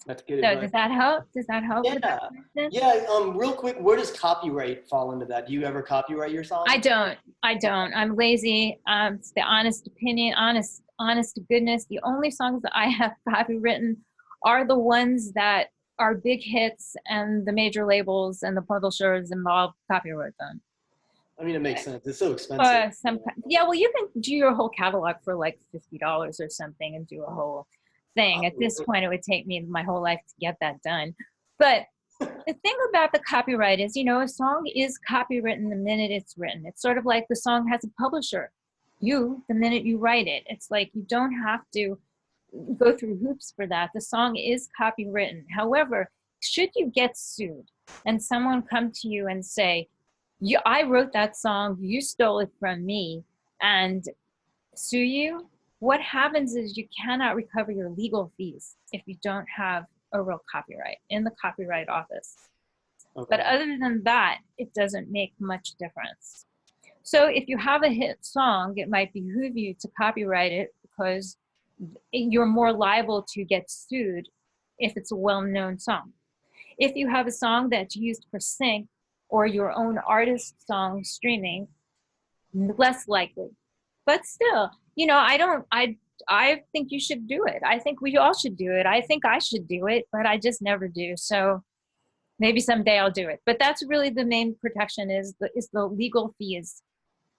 That's good. So does that help? Does that help? Yeah. Yeah. Real quick, where does copyright fall into that? Do you ever copyright your song? I don't. I'm lazy. It's the honest opinion, honest to goodness. The only songs that I have copywritten are the ones that are big hits, and the major labels and the publishers involved copyright them. I mean, it makes sense. It's so expensive. Well, you can do your whole catalog for like $50 or something and do a whole thing. At this point, it would take me my whole life to get that done. But the thing about the copyright is, a song is copywritten the minute it's written. It's sort of like the song has a publisher. The minute you write it, it's like you don't have to go through hoops for that. The song is copywritten. However, should you get sued and someone come to you and say, I wrote that song, you stole it from me, and sue you, what happens is you cannot recover your legal fees if you don't have a real copyright in the Copyright Office. Okay. But other than that, it doesn't make much difference. So if you have a hit song, it might behoove you to copyright it because you're more liable to get sued if it's a well-known song. If you have a song that's used for sync or your own artist song streaming, less likely. But still, I think you should do it. I think we all should do it. I think I should do it, but I just never do. So maybe someday I'll do it. But that's really the main protection is the legal fees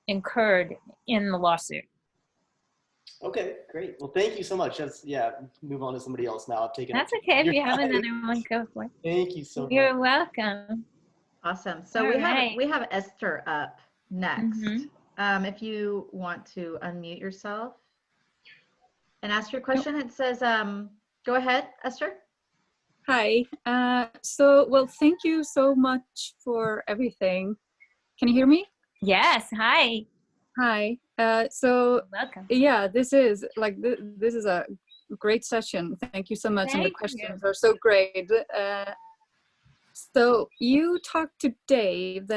incurred in the lawsuit. Okay, great. Well, thank you so much. Move on to somebody else now. I've taken That's okay. If you have another one, go for it. Thank you so much. You're welcome. Awesome. So we have Esther up next. Mm-hmm. If you want to unmute yourself and ask your question, it says, go ahead, Esther. Hi. Thank you so much for everything. Can you hear me? Yes. Hi. Hi. Welcome. Yeah, this is a great session. Thank you so much. And the questions are so great. So you talked to Dave,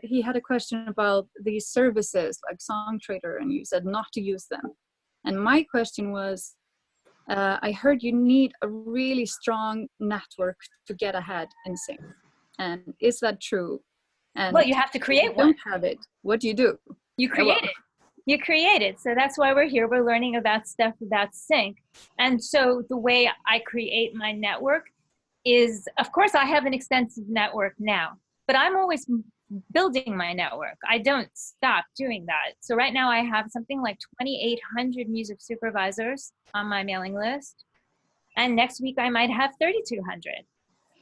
he had a question about these services like Songwriter, and you said not to use them. And my question was, I heard you need a really strong network to get ahead in sync. And is that true? And well, you have to create one. Don't have it. What do you do? You create it. You create it. So that's why we're here. We're learning about stuff about sync. And so the way I create my network is, of course, I have an extensive network now, but I'm always building my network. I don't stop doing that. So right now I have something like 2,800 music supervisors on my mailing list. And next week I might have 3,200.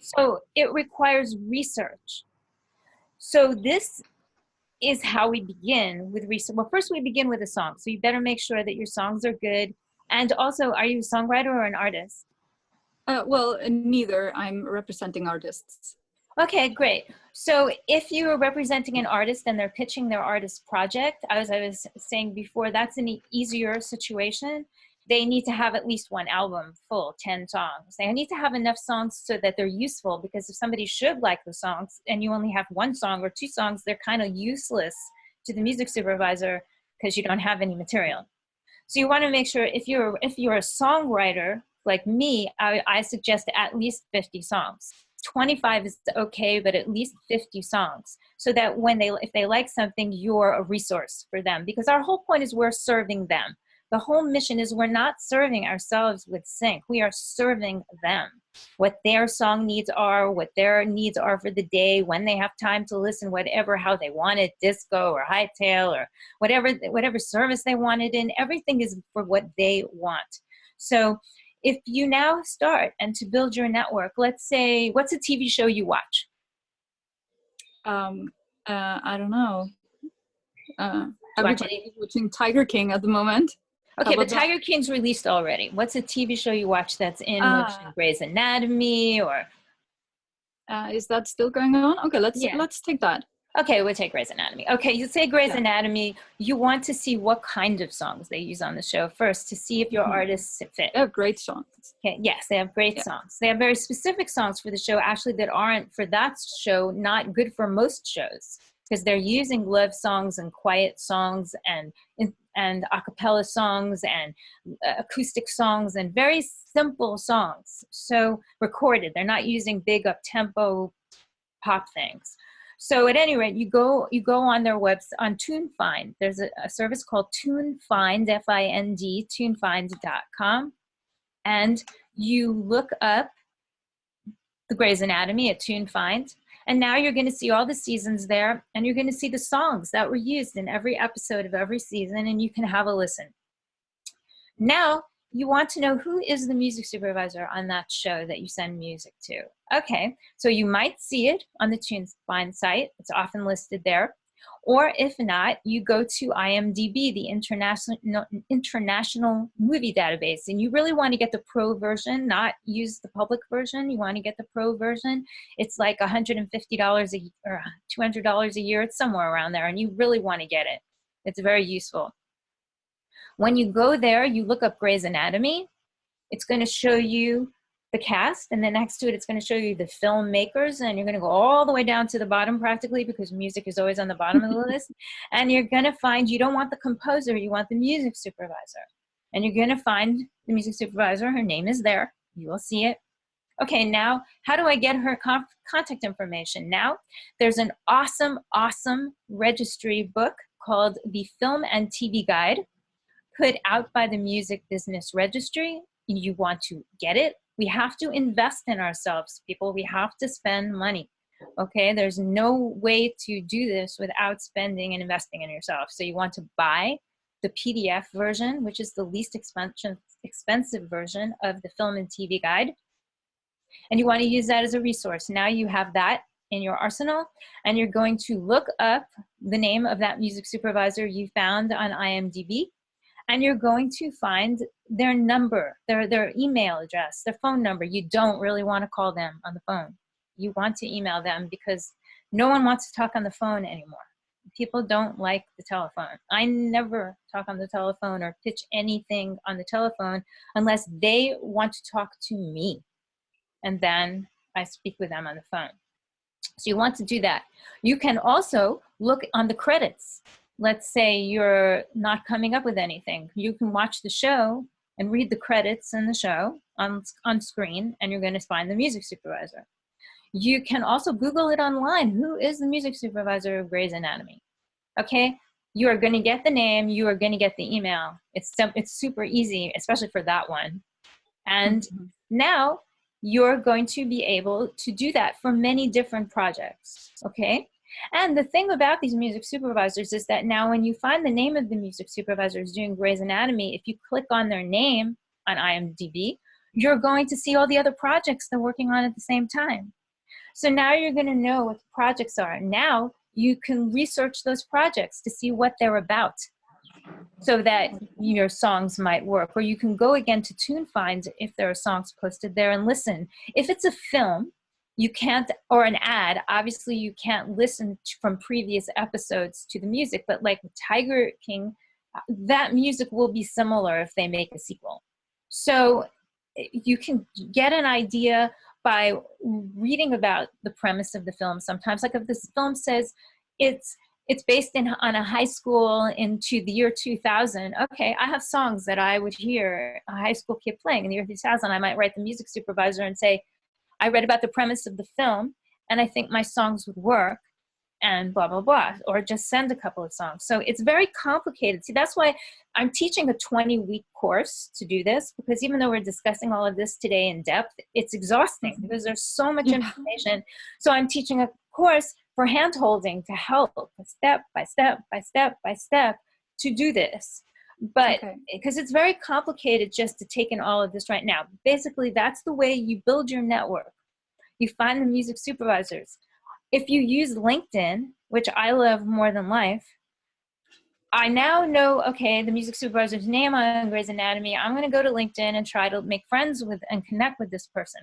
So it requires research. So this is how we begin with research. Well, first we begin with a song. So you better make sure that your songs are good. And also, are you a songwriter or an artist? Well, neither. I'm representing artists. Okay, great. So if you are representing an artist and they're pitching their artist project, as I was saying before, that's an easier situation. They need to have at least one album full, 10 songs. They need to have enough songs so that they're useful, because if somebody should like the songs and you only have one song or two songs, they're kind of useless to the music supervisor because you don't have any material. So you want to make sure if you're a songwriter like me, I suggest at least 50 songs. 25 is okay, but at least 50 songs, so that if they like something, you're a resource for them, because our whole point is we're serving them. The whole mission is we're not serving ourselves with sync. We are serving them. What their song needs are, what their needs are for the day, when they have time to listen, whatever, how they want it, disco or hightail or whatever service they want it in, everything is for what they want. So if you now start and to build your network, let's say, what's a TV show you watch? I don't know. Everybody's watching Tiger King at the moment. Okay, but Tiger King's released already. What's a TV show you watch that's in motion? Grey's Anatomy or? Is that still going on? Okay, let's take that. Okay, we'll take Grey's Anatomy. Okay, you say Grey's Anatomy, you want to see what kind of songs they use on the show first to see if your artists fit. They have great songs. Okay, yes, they have great songs. They have very specific songs for the show, actually, that aren't for that show, not good for most shows, because they're using love songs and quiet songs and a cappella songs and acoustic songs and very simple songs. So recorded, they're not using big up-tempo pop things. So at any rate, you go on their website, on TuneFind. There's a service called TuneFind, F-I-N-D, tunefind.com. And you look up the Grey's Anatomy at TuneFind. And now you're going to see all the seasons there, and you're going to see the songs that were used in every episode of every season, and you can have a listen. Now, you want to know who is the music supervisor on that show that you send music to. Okay, so you might see it on the TuneFind site. It's often listed there. Or if not, you go to IMDb, the International Movie Database, and you really want to get the pro version, not use the public version. You want to get the pro version. It's like $150 or $200 a year. It's somewhere around there, and you really want to get it. It's very useful. When you go there, you look up Grey's Anatomy. It's going to show you the cast, and then next to it, it's going to show you the filmmakers, and you're going to go all the way down to the bottom practically, because music is always on the bottom of the list. And you're going to find, you don't want the composer, you want the music supervisor. And you're going to find the music supervisor. Her name is there. You will see it. Okay, now, how do I get her contact information? Now, there's an awesome, awesome registry book called The Film and TV Guide, put out by the Music Business Registry. You want to get it. We have to invest in ourselves, people. We have to spend money, okay? There's no way to do this without spending and investing in yourself. So you want to buy the PDF version, which is the least expensive version of the Film and TV Guide. And you want to use that as a resource. Now you have that in your arsenal, and you're going to look up the name of that music supervisor you found on IMDb. And you're going to find their number, their email address, their phone number. You don't really want to call them on the phone. You want to email them, because no one wants to talk on the phone anymore. People don't like the telephone. I never talk on the telephone or pitch anything on the telephone unless they want to talk to me. And then I speak with them on the phone. So you want to do that. You can also look on the credits. Let's say you're not coming up with anything. You can watch the show and read the credits in the show on screen, and you're going to find the music supervisor. You can also Google it online. Who is the music supervisor of Grey's Anatomy? Okay, you are going to get the name. You are going to get the email. It's super easy, especially for that one. And now you're going to be able to do that for many different projects. Okay. And the thing about these music supervisors is that now when you find the name of the music supervisors doing Grey's Anatomy, if you click on their name on IMDb, you're going to see all the other projects they're working on at the same time. So now you're going to know what the projects are. Now you can research those projects to see what they're about so that your songs might work. Or you can go again to TuneFind if there are songs posted there and listen. If it's a film, you can't, or an ad, obviously you can't listen from previous episodes to the music, but like Tiger King, that music will be similar if they make a sequel. So you can get an idea by reading about the premise of the film. Sometimes, like if this film says it's based on a high school into the year 2000, okay, I have songs that I would hear a high school kid playing in the year 2000. I might write the music supervisor and say, I read about the premise of the film and I think my songs would work, and blah, blah, blah, or just send a couple of songs. So it's very complicated. See, that's why I'm teaching a 20-week course to do this, because even though we're discussing all of this today in depth, it's exhausting because there's so much information. So I'm teaching a course for hand-holding to help step by step by step by step to do this. But because it's very complicated just to take in all of this right now. Basically, that's the way you build your network. You find the music supervisors. If you use LinkedIn, which I love more than life, I now know, okay, the music supervisor's name on Grey's Anatomy. I'm going to go to LinkedIn and try to make friends with and connect with this person.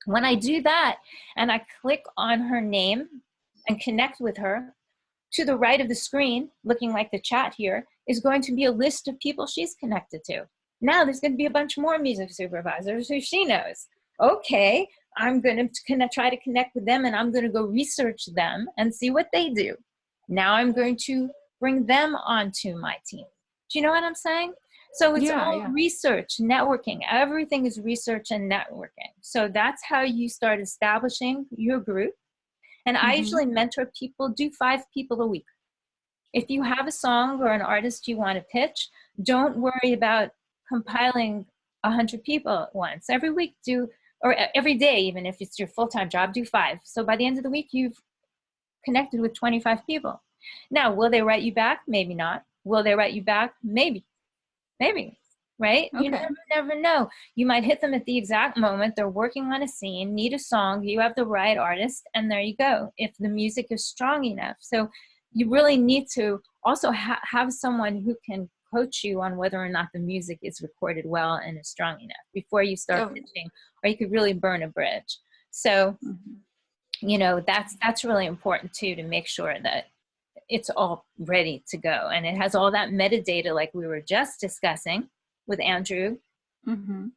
When I do that and I click on her name and connect with her, to the right of the screen, looking like the chat here, is going to be a list of people she's connected to. Now there's going to be a bunch more music supervisors who she knows. Okay, I'm going to try to connect with them and I'm going to go research them and see what they do. Now I'm going to bring them onto my team. Do you know what I'm saying? So it's all research, networking. Everything is research and networking. So that's how you start establishing your group. And I usually mentor people, do 5 people a week. If you have a song or an artist you want to pitch, don't worry about compiling 100 people at once. Every week or every day, even if it's your full-time job, do 5. So by the end of the week, you've connected with 25 people. Now, will they write you back? Maybe not. Will they write you back? Maybe. Maybe. Right? Okay. You never know. You might hit them at the exact moment. They're working on a scene, need a song, you have the right artist, and there you go, if the music is strong enough. So you really need to also have someone who can coach you on whether or not the music is recorded well and is strong enough before you start pitching, or you could really burn a bridge. So, you know, that's really important too, to make sure that it's all ready to go. And it has all that metadata like we were just discussing with Andrew, and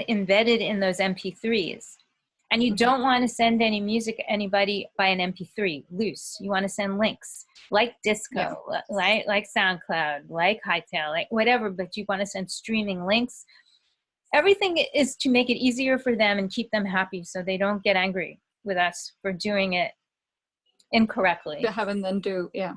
embedded in those MP3s. And you don't want to send any music anybody by an MP3 loose. You want to send links like Disco, like SoundCloud, like Hightail, like whatever, but you want to send streaming links. Everything is to make it easier for them and keep them happy so they don't get angry with us for doing it incorrectly. To have them do, Yeah,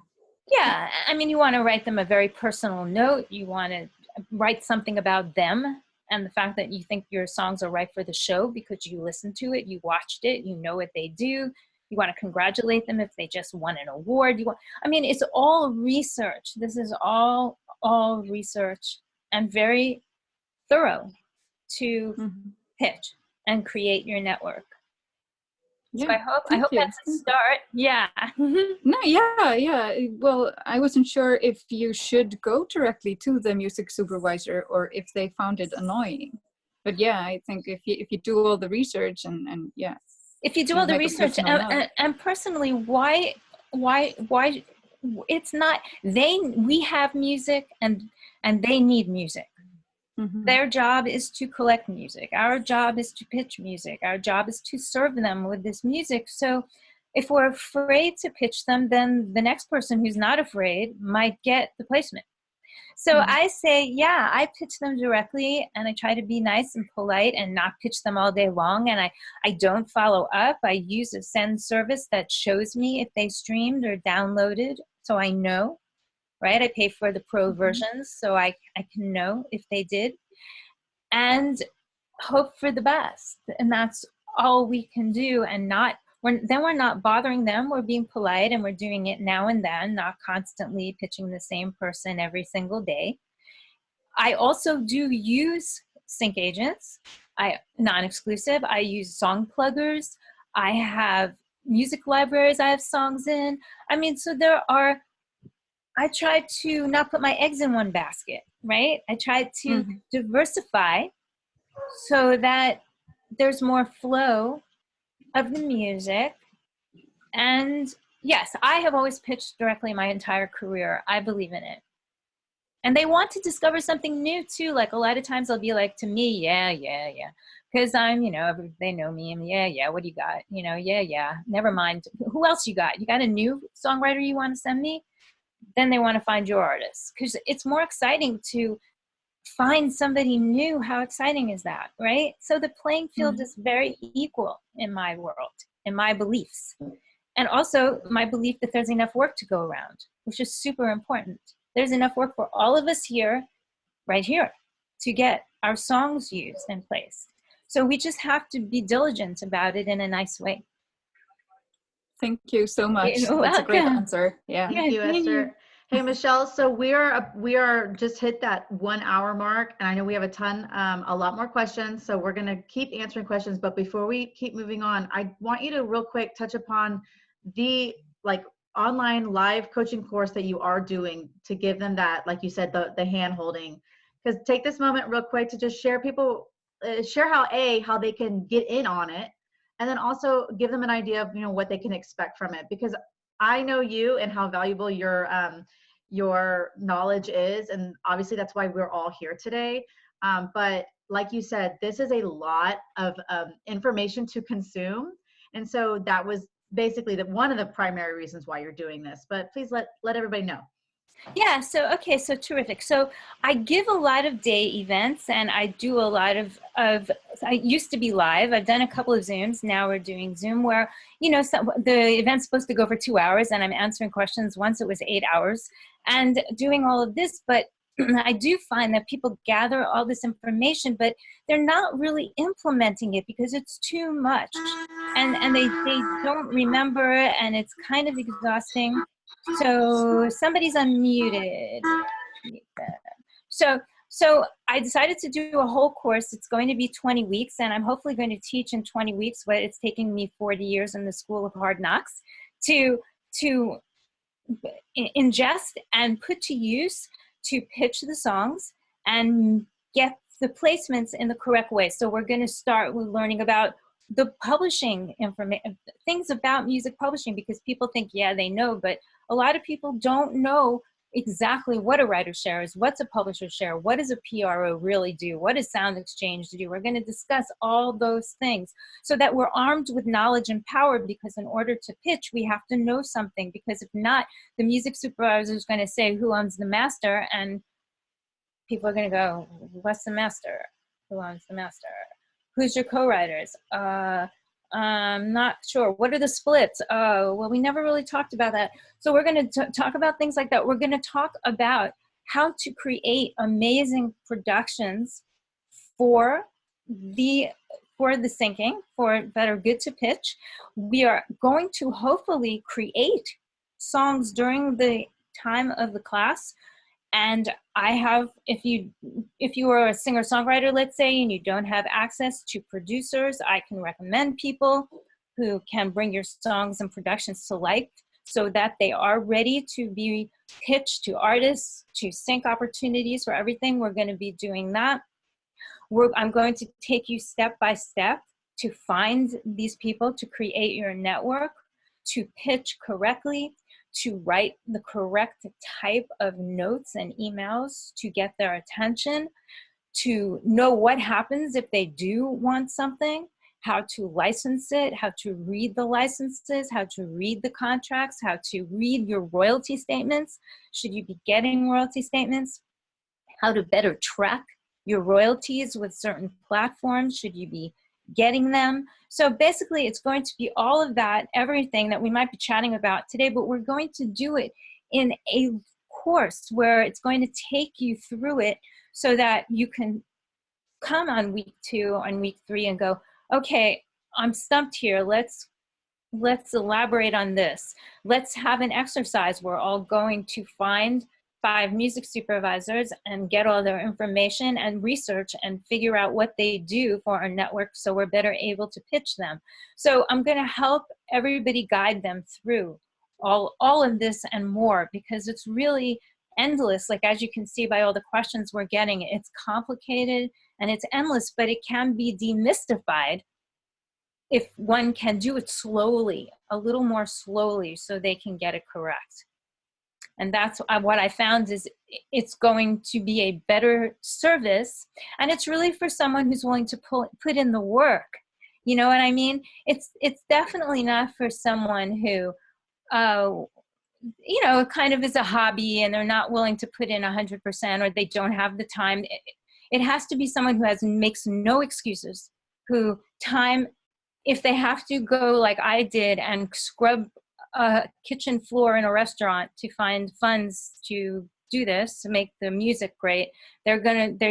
I mean, you want to write them a very personal note. You want to write something about them and the fact that you think your songs are right for the show because you listened to it, you watched it, you know what they do. You want to congratulate them if they just won an award. I mean, it's all research. This is all research and very thorough to pitch and create your network. So I hope that's a start. Yeah. No, yeah. Well, I wasn't sure if you should go directly to the music supervisor or if they found it annoying. But yeah, I think if you do all the research and yeah. If you do all the research and personally, why it's not, we have music and they need music. Their job is to collect music. Our job is to pitch music. Our job is to serve them with this music. So if we're afraid to pitch them, then the next person who's not afraid might get the placement. So I say, I pitch them directly, and I try to be nice and polite and not pitch them all day long. And I don't follow up. I use a send service that shows me if they streamed or downloaded, so I know. Right? I pay for the pro versions, so I can know if they did, and hope for the best. And that's all we can do, and not then we're not bothering them. We're being polite and we're doing it now and then, not constantly pitching the same person every single day. I also do use sync agents. Non-exclusive. I use song pluggers. I have music libraries I have songs in. I mean, so I try to not put my eggs in one basket, right? I try to diversify so that there's more flow of the music. And yes, I have always pitched directly my entire career. I believe in it. And they want to discover something new too. Like a lot of times they'll be like, to me, yeah. Because I'm, they know me and yeah, what do you got? Yeah. Never mind. Who else you got? You got a new songwriter you want to send me? Then they want to find your artist. Because it's more exciting to find somebody new. How exciting is that, right? So the playing field is very equal in my world, in my beliefs. And also my belief that there's enough work to go around, which is super important. There's enough work for all of us here, right here, to get our songs used and placed. So we just have to be diligent about it in a nice way. Thank you so much. You're That's a great welcome. answer. Yeah. Thank you, Esther. Hey, Michelle, so we are just hit that 1 hour mark, and I know we have a lot more questions, so we're gonna keep answering questions, but before we keep moving on, I want you to real quick touch upon the online live coaching course that you are doing to give them that, like you said, the hand holding. Because take this moment real quick to just share how they can get in on it, and then also give them an idea of what they can expect from it. Because I know you and how valuable your knowledge is, and obviously that's why we're all here today. But like you said, this is a lot of information to consume, and so that was basically one of the primary reasons why you're doing this. But please let everybody know. Yeah, so terrific. So I give a lot of day events, and I do a lot of I used to be live. I've done a couple of Zooms. Now we're doing Zoom where, the event's supposed to go for 2 hours, and I'm answering questions. Once it was 8 hours and doing all of this. But I do find that people gather all this information, but they're not really implementing it because it's too much. And they don't remember, and it's kind of exhausting. So somebody's unmuted. So I decided to do a whole course. It's going to be 20 weeks, and I'm hopefully going to teach in 20 weeks what it's taking me 40 years in the School of Hard Knocks to ingest and put to use to pitch the songs and get the placements in the correct way. So we're going to start with learning about the publishing information, things about music publishing, because people think, yeah, they know, but a lot of people don't know exactly what a writer share is, what's a publisher share, what does a PRO really do, what does Sound Exchange do. We're going to discuss all those things so that we're armed with knowledge and power, because in order to pitch, we have to know something, because if not, the music supervisor is going to say, who owns the master? And people are going to go, what's the master? Who owns the master? Who's your co-writers? I'm not sure. What are the splits? Oh, well, we never really talked about that. So we're going to talk about things like that. We're going to talk about how to create amazing productions for the syncing, that are good to pitch. We are going to hopefully create songs during the time of the class. And I have, if you are a singer-songwriter, let's say, and you don't have access to producers, I can recommend people who can bring your songs and productions to life so that they are ready to be pitched to artists, to sync opportunities for everything. We're going to be doing that. I'm going to take you step by step to find these people, to create your network, to pitch correctly, to write the correct type of notes and emails to get their attention, to know what happens if they do want something, how to license it, how to read the licenses, how to read the contracts, how to read your royalty statements. Should you be getting royalty statements? How to better track your royalties with certain platforms. Should you be getting them? So basically it's going to be all of that, everything that we might be chatting about today, but we're going to do it in a course where it's going to take you through it so that you can come on week 2, on week 3 and go, okay, I'm stumped here. Let's let's elaborate on this. Let's have an exercise. We're all going to find 5 music supervisors and get all their information and research and figure out what they do for our network so we're better able to pitch them. So I'm going to help everybody guide them through all of this and more, because it's really endless. Like, as you can see by all the questions we're getting, it's complicated and it's endless, but it can be demystified if one can do it slowly, a little more slowly, so they can get it correct. And that's what I found, is it's going to be a better service. And it's really for someone who's willing to put in the work. You know what I mean? It's definitely not for someone who, you know, kind of is a hobby and they're not willing to put in 100%, or they don't have the time. It has to be someone who makes no excuses, who if they have to go like I did and scrub a kitchen floor in a restaurant to find funds to do this, to make the music great, they'll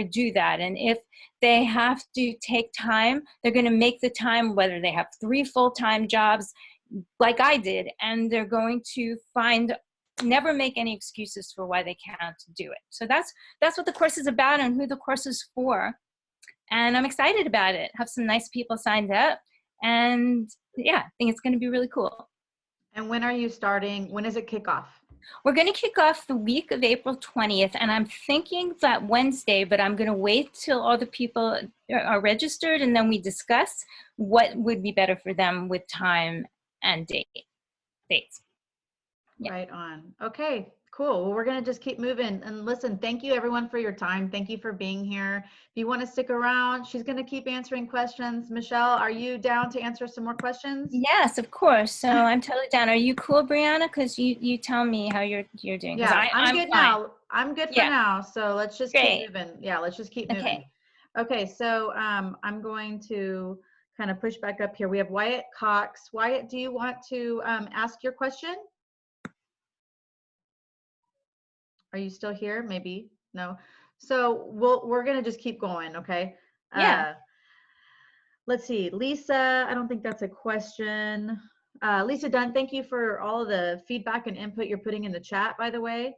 do that. And if they have to take time, they're going to make the time, whether they have 3 full-time jobs like I did, and they're going to never make any excuses for why they can't do it. So that's what the course is about and who the course is for. And I'm excited about it. Have some nice people signed up, and yeah, I think it's going to be really cool. And when are you starting? When does it kick off? We're going to kick off the week of April 20th, and I'm thinking that Wednesday, but I'm going to wait till all the people are registered, and then we discuss what would be better for them with time and dates. Yeah. Right on. Okay, cool. Well, we're going to just keep moving. And listen, thank you everyone for your time. Thank you for being here. If you want to stick around, she's going to keep answering questions. Michelle, are you down to answer some more questions? Yes, of course. So I'm totally down. Are you cool, Brianna? Because you tell me how you're doing. Yeah, I'm good fine. now. I'm good for now. So let's just keep moving. Yeah, let's just keep moving. Okay, so I'm going to kind of push back up here. We have Wyatt Cox. Wyatt, do you want to ask your question? Are you still here? Maybe. No. So we're going to just keep going, okay? Yeah. Let's see. Lisa, I don't think that's a question. Lisa Dunn, thank you for all of the feedback and input you're putting in the chat, by the way.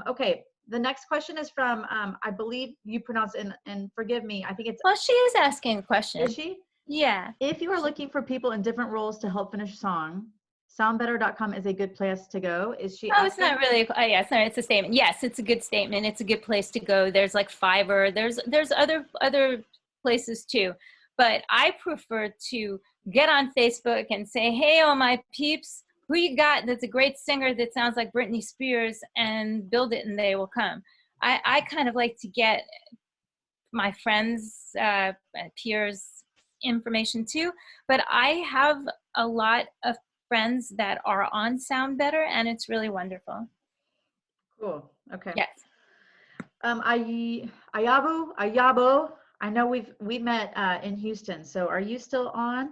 Okay. The next question is from, I believe you pronounce it, and forgive me, I think it's... Well, she is asking a question. Is she? Yeah. If you are looking for people in different roles to help finish a song, soundbetter.com is a good place to go. Is she asking? It's not really, yeah, sorry, it's a statement. Yes, it's a good statement. It's a good place to go. There's like Fiverr. There's other places too. But I prefer to get on Facebook and say, hey, all my peeps, who you got that's a great singer that sounds like Britney Spears, and build it and they will come. I kind of like to get my friends, peers information too, but I have a lot of friends that are on SoundBetter, and it's really wonderful. Cool. Okay. Yes. Ayabo, I know we met in Houston. So are you still on?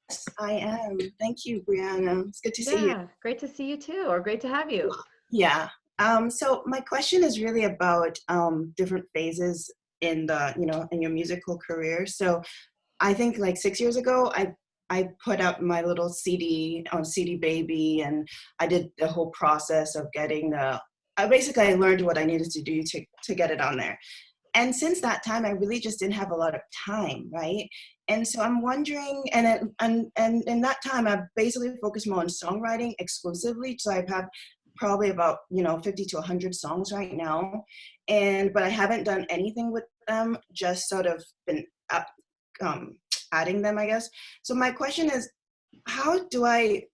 Yes, I am. Thank you, Brianna. It's good to see you. Yeah, great to see you too, or great to have you. Yeah. So my question is really about different phases in your musical career. So I think like 6 years ago, I put out my little CD on CD Baby, and I did the whole process of getting I learned what I needed to do to get it on there. And since that time, I really just didn't have a lot of time, right? And so I'm wondering, and in that time, I basically focused more on songwriting exclusively. So I have probably about 50 to 100 songs right now, but I haven't done anything with them. Just sort of been adding them, I guess. So my question is, how do I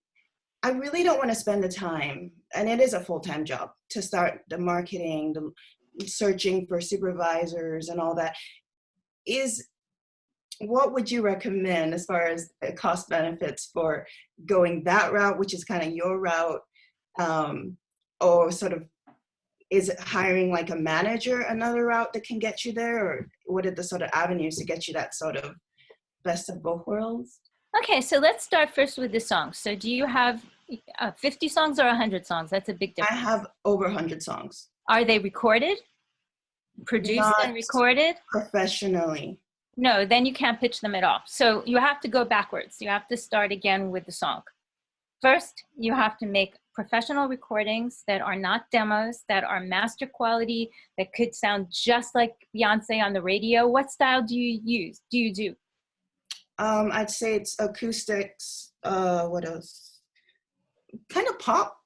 really don't want to spend the time, and it is a full-time job, to start the marketing, the searching for supervisors and all that. What would you recommend as far as cost benefits for going that route, which is kind of your route, or sort of, is it hiring like a manager another route that can get you there, or what are the sort of avenues to get you that sort of best of both worlds? Okay, so let's start first with the songs. So do you have 50 songs or 100 songs? That's a big difference. I have over 100 songs. Are they recorded? Produced and recorded? Professionally. No, then you can't pitch them at all. So you have to go backwards. You have to start again with the song. First, you have to make professional recordings that are not demos, that are master quality, that could sound just like Beyonce on the radio. What style do you use? Do you do? I'd say it's acoustics. What else? Kind of pop,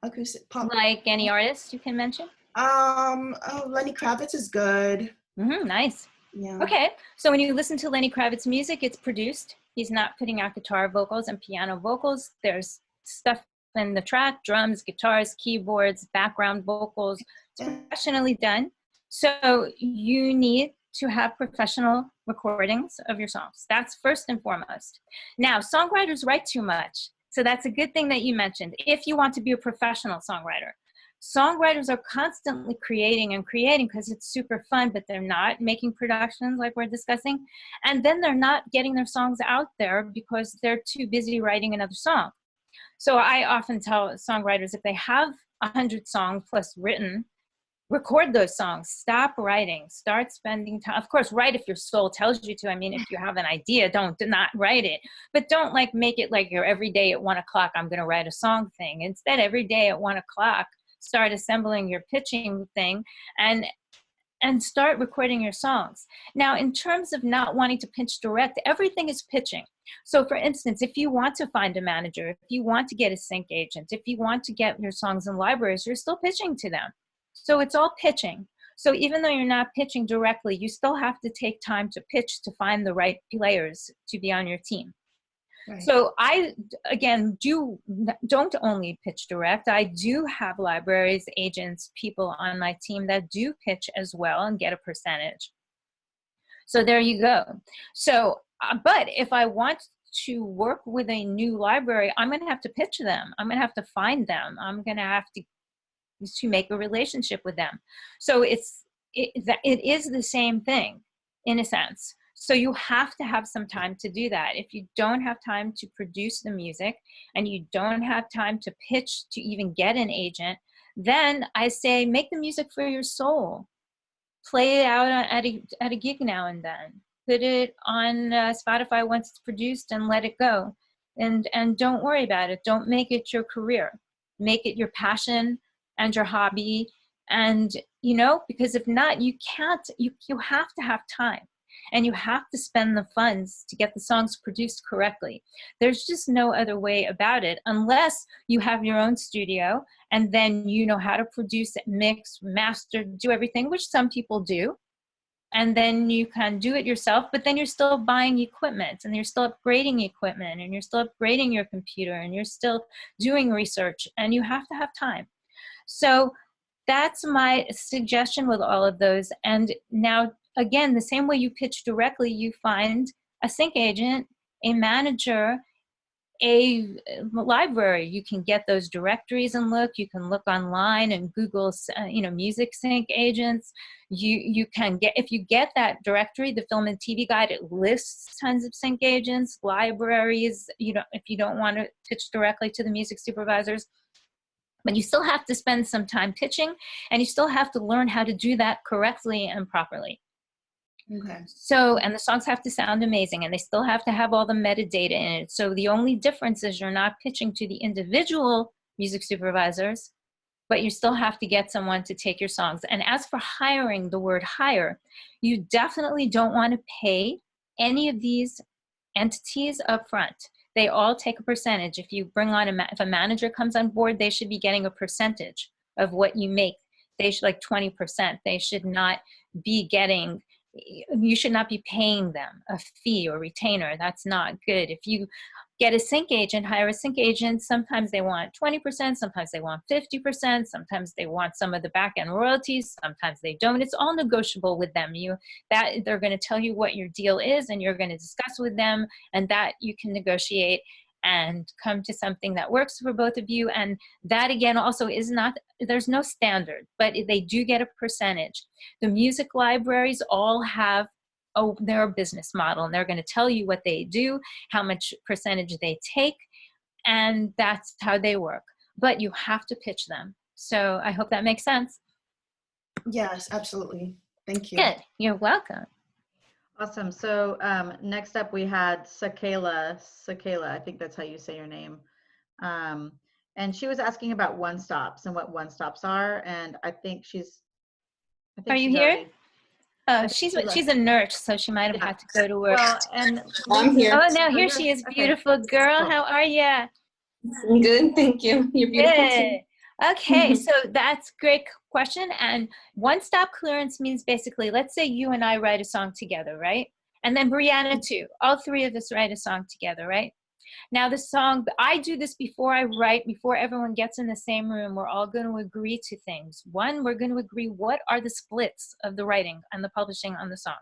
acoustic pop. Like any artist you can mention? Oh, Lenny Kravitz is good. Nice. Yeah. Okay, so when you listen to Lenny Kravitz music, it's produced. He's not putting out guitar vocals and piano vocals. There's stuff in the track, drums, guitars, keyboards, background vocals. It's professionally done. So you need to have professional recordings of your songs. That's first and foremost. Now, songwriters write too much. So that's a good thing that you mentioned. If you want to be a professional songwriter, songwriters are constantly creating and creating because it's super fun, but they're not making productions like we're discussing. And then they're not getting their songs out there because they're too busy writing another song. So I often tell songwriters, if they have 100 songs plus written, record those songs, stop writing, start spending time. Of course, write if your soul tells you to. I mean, if you have an idea, do not write it, but don't like make it like your every day at 1 o'clock, I'm going to write a song thing. Instead, every day at 1 o'clock, start assembling your pitching thing and start recording your songs. Now, in terms of not wanting to pitch direct, everything is pitching. So for instance, if you want to find a manager, if you want to get a sync agent, if you want to get your songs in libraries, you're still pitching to them. So it's all pitching. So even though you're not pitching directly, you still have to take time to pitch to find the right players to be on your team. Right. So I, again, don't only pitch direct. I do have libraries, agents, people on my team that do pitch as well and get a percentage. So there you go. So, but if I want to work with a new library, I'm going to have to pitch them. I'm going to have to find them. I'm going to have to make a relationship with them. So it is the same thing in a sense. So you have to have some time to do that. If you don't have time to produce the music and you don't have time to pitch to even get an agent, then I say make the music for your soul. Play it out at a gig now and then. Put it on Spotify once it's produced and let it go. And don't worry about it. Don't make it your career. Make it your passion and your hobby. And, because if not, you can't, you have to have time. And you have to spend the funds to get the songs produced correctly. There's just no other way about it unless you have your own studio and then you know how to produce it, mix, master, do everything, which some people do. And then you can do it yourself, but then you're still buying equipment and you're still upgrading equipment and you're still upgrading your computer and you're still doing research and you have to have time. So that's my suggestion with all of those. And now, again, the same way you pitch directly, you find a sync agent, a manager, a library. You can get those directories and look. You can look online and Google, music sync agents. You can get, if you get that directory, the Film and TV Guide, it lists tons of sync agents, libraries. If you don't want to pitch directly to the music supervisors. But you still have to spend some time pitching, and you still have to learn how to do that correctly and properly. Okay. So, and the songs have to sound amazing, and they still have to have all the metadata in it. So the only difference is you're not pitching to the individual music supervisors, but you still have to get someone to take your songs. And as for hiring, the word hire, you definitely don't want to pay any of these entities up front. They all take a percentage. If you bring on if a manager comes on board, they should be getting a percentage of what you make. They should, like 20%. They should not be getting, you should not be paying them a fee or retainer. That's not good. If you get a sync agent, hire a sync agent, sometimes they want 20%, sometimes they want 50%, sometimes they want some of the back end royalties, sometimes they don't. It's all negotiable with them. They're going to tell you what your deal is and you're going to discuss with them, and that you can negotiate and come to something that works for both of you. And that again also is not, there's no standard, but they do get a percentage. The music libraries all have their business model, and they're going to tell you what they do, how much percentage they take, and that's how they work. But you have to pitch them. So I hope that makes sense. Yes, absolutely. Thank you. Good. You're welcome. Awesome. So next up we had Sakela. I think that's how you say your name. And she was asking about one stops and what one stops are. And I think she's you here? Oh, she's a nurse, so she might have had to go to work. Well, and I'm here. Oh, now here she is, beautiful girl. Cool. How are you? Good, thank you. You're beautiful too. Okay, so that's great question. And one-stop clearance means basically, let's say you and I write a song together, right? And then Brianna too. All three of us write a song together, right? Now the song, I do this before I write, before everyone gets in the same room. We're all going to agree to things. One, we're going to agree what are the splits of the writing and the publishing on the song.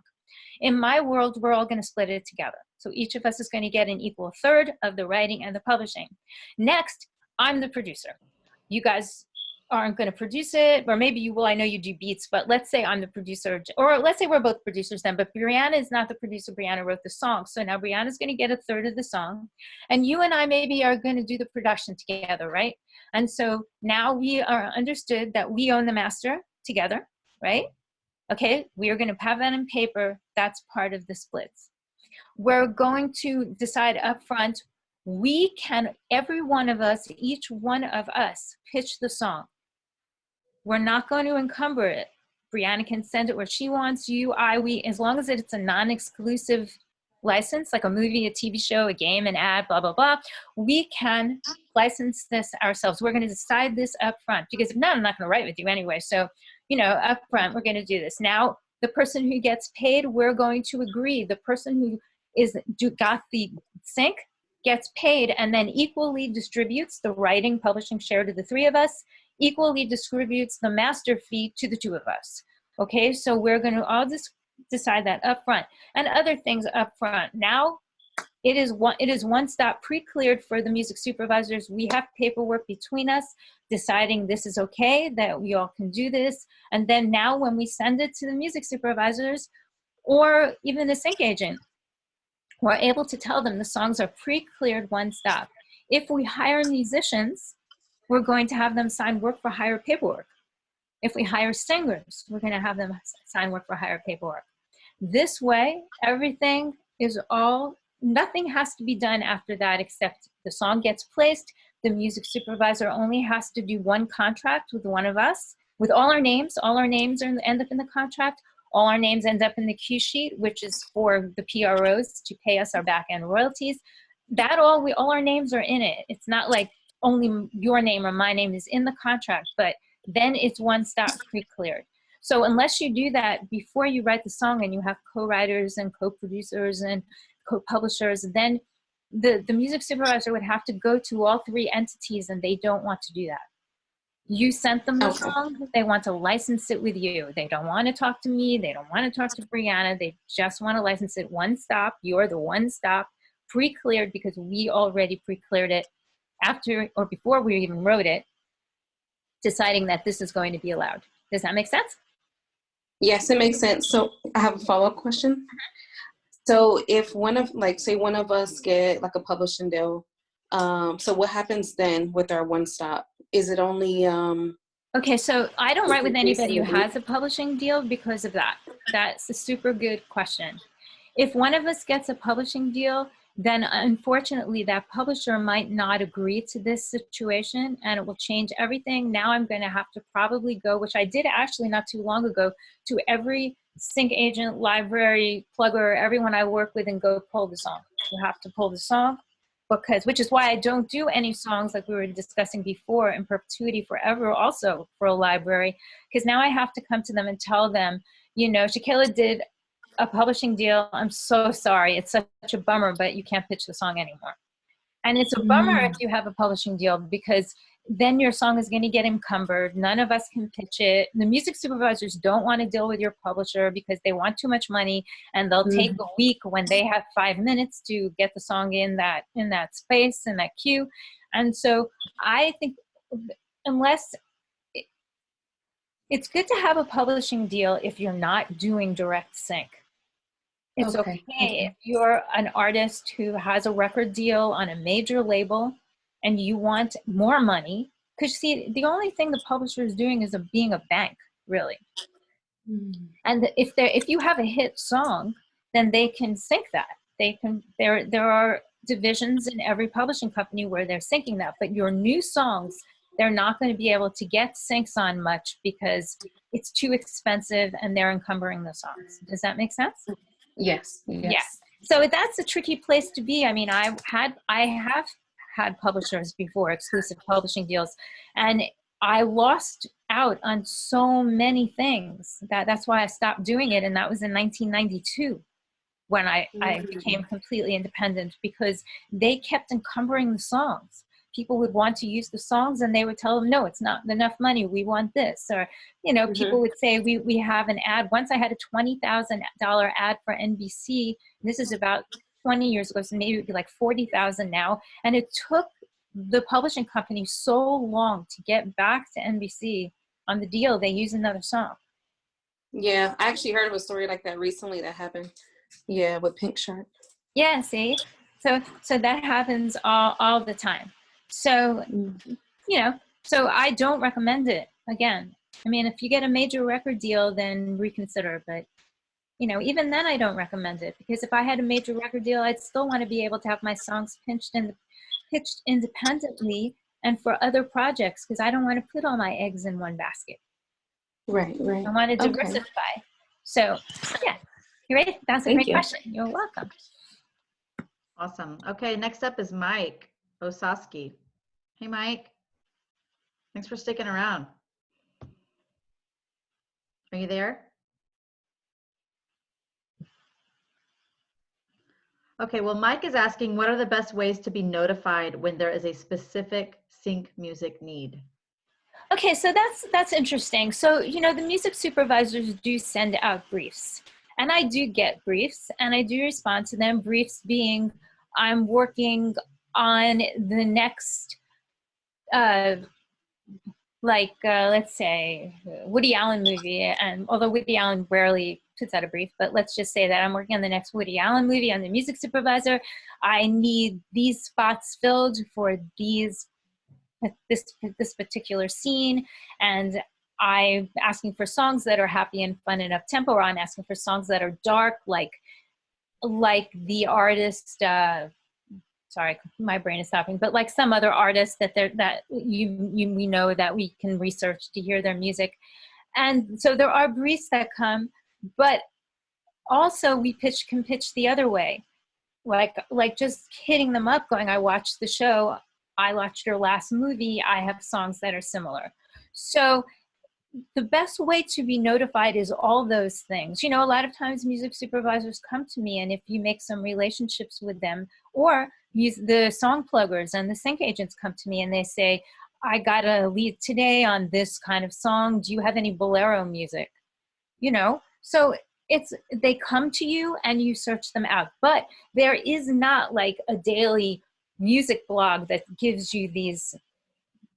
In my world, we're all going to split it together. So each of us is going to get an equal third of the writing and the publishing. Next, I'm the producer. You guys aren't going to produce it, or maybe you will. I know you do beats, but let's say I'm the producer, or let's say we're both producers then, but Brianna is not the producer. Brianna wrote the song. So now Brianna's going to get a third of the song, and you and I maybe are going to do the production together, right? And so now we are understood that we own the master together, right? Okay, we are going to have that in paper. That's part of the splits. We're going to decide up front, we can, every one of us, each one of us, pitch the song. We're not going to encumber it. Brianna can send it where she wants, you, I, we, as long as it's a non-exclusive license, like a movie, a TV show, a game, an ad, blah, blah, blah, we can license this ourselves. We're going to decide this up front, because if not, I'm not going to write with you anyway. So, you know, up front, we're going to do this. Now, the person who gets paid, we're going to agree. The person who got the sync gets paid and then equally distributes the writing, publishing share to the three of us, equally distributes the master fee to the two of us. Okay, so we're going to all just decide that up front, and other things up front. Now, it is one stop pre-cleared for the music supervisors. We have paperwork between us deciding this is okay, that we all can do this. And then now when we send it to the music supervisors or even the sync agent, we're able to tell them the songs are pre-cleared one stop. If we hire musicians, we're going to have them sign work for hire paperwork. If we hire singers, we're going to have them sign work for hire paperwork. This way, everything is all, nothing has to be done after that except the song gets placed. The music supervisor only has to do one contract with one of us, with all our names. All our names end up in the contract. All our names end up in the cue sheet, which is for the PROs to pay us our back-end royalties. That all our names are in it. It's not like only your name or my name is in the contract, but then it's one stop pre-cleared. So unless you do that before you write the song and you have co-writers and co-producers and co-publishers, then the music supervisor would have to go to all three entities, and they don't want to do that. You sent them the song, they want to license it with you. They don't want to talk to me, they don't want to talk to Brianna, they just want to license it one stop. You're the one stop, pre-cleared, because we already pre-cleared it after or before we even wrote it, deciding that this is going to be allowed. Does that make sense? Yes, it makes sense. So I have a follow-up question. So if say one of us get like a publishing deal, so what happens then with our one stop? Is it only okay, so I don't write with anybody who has a publishing deal because of that. That's a super good question. If one of us gets a publishing deal, then unfortunately that publisher might not agree to this situation, and it will change everything. Now I'm going to have to probably go, which I did actually not too long ago, to every sync agent, library, plugger, everyone I work with, and go pull the song. You have to pull the song, which is why I don't do any songs like we were discussing before in perpetuity forever, also for a library, because now I have to come to them and tell them, you know, Shakila did a publishing deal. I'm so sorry. It's such a bummer, but you can't pitch the song anymore. And it's a bummer if you have a publishing deal, because then your song is going to get encumbered. None of us can pitch it. The music supervisors don't want to deal with your publisher because they want too much money, and they'll take a week when they have 5 minutes to get the song in that space, in that queue. And so I think it's good to have a publishing deal if you're not doing direct sync. It's okay if you're an artist who has a record deal on a major label and you want more money, because see, the only thing the publisher is doing is being a bank, really. And if you have a hit song then they can sync that. There are divisions in every publishing company where they're syncing that, but your new songs, they're not going to be able to get syncs on much because it's too expensive and they're encumbering the songs. Does that make sense? Yes. Yeah. So that's a tricky place to be. I mean, I have had publishers before, exclusive publishing deals, and I lost out on so many things. That's why I stopped doing it, and that was in 1992 when I became completely independent, because they kept encumbering the songs. People would want to use the songs and they would tell them, no, it's not enough money, we want this. Or, you know, people would say, we have an ad. Once I had a $20,000 ad for NBC. This is about 20 years ago, so maybe it would be like 40,000 now. And it took the publishing company so long to get back to NBC on the deal. They used another song. Yeah, I actually heard of a story like that recently that happened. Yeah, with Pink Shark. Yeah, see? So that happens all the time. So, you know, so I don't recommend it. Again, I mean, if you get a major record deal, then reconsider. But, you know, even then I don't recommend it, because if I had a major record deal, I'd still want to be able to have my songs pitched independently and for other projects, because I don't want to put all my eggs in one basket. Right. I want to diversify. So, yeah. You ready? That's a great question. You're welcome. Awesome. Okay, next up is Mike Osaski. Hey, Mike. Thanks for sticking around. Are you there? Okay, well, Mike is asking, what are the best ways to be notified when there is a specific sync music need? Okay, so that's interesting. So, you know, the music supervisors do send out briefs. And I do get briefs, and I do respond to them. Briefs being, I'm working on the next, let's say, Woody Allen movie. And although Woody Allen rarely puts out a brief, but let's just say that I'm working on the next Woody Allen movie. I'm the music supervisor. I need these spots filled for this particular scene, and I'm asking for songs that are happy and fun and up tempo, or I'm asking for songs that are dark, like the artist. Sorry, my brain is stopping. But like some other artists we know that we can research to hear their music, and so there are briefs that come, but also we can pitch the other way, like just hitting them up, going, I watched the show, I watched your last movie, I have songs that are similar. So the best way to be notified is all those things. You know, a lot of times music supervisors come to me, and if you make some relationships with them, or use the song pluggers and the sync agents come to me and they say, I got a lead today on this kind of song. Do you have any bolero music? You know, so they come to you and you search them out. But there is not like a daily music blog that gives you these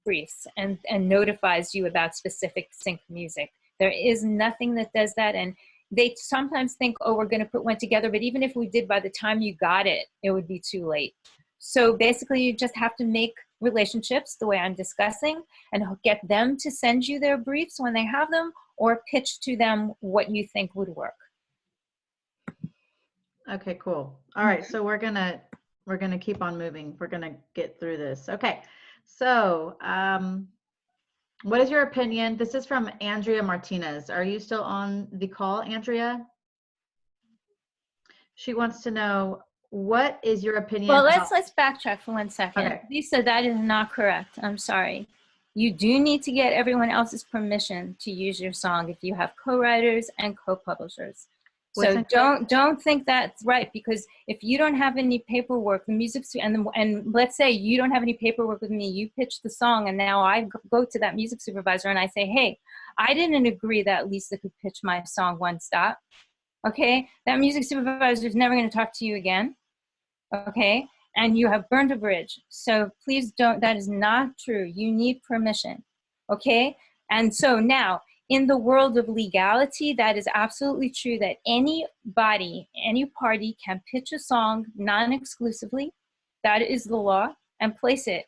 briefs and notifies you about specific sync music. There is nothing that does that. And they sometimes think, oh, we're going to put one together. But even if we did, by the time you got it, it would be too late. So basically, you just have to make relationships the way I'm discussing and get them to send you their briefs when they have them, or pitch to them what you think would work. Okay, cool. All right, so we're gonna keep on moving. We're gonna get through this. Okay, so what is your opinion? This is from Andrea Martinez. Are you still on the call, Andrea? She wants to know, what is your opinion? Well, let's backtrack for 1 second. Okay. Lisa, that is not correct. I'm sorry. You do need to get everyone else's permission to use your song if you have co-writers and co-publishers. So don't think that's right, because if you don't have any paperwork, the music, and let's say you don't have any paperwork with me, you pitch the song, and now I go to that music supervisor and I say, hey, I didn't agree that Lisa could pitch my song One Stop. Okay, that music supervisor is never going to talk to you again. Okay, and you have burned a bridge. So please don't, that is not true. You need permission. Okay, and so now, in the world of legality, that is absolutely true, that anybody, any party can pitch a song non-exclusively. That is the law, and place it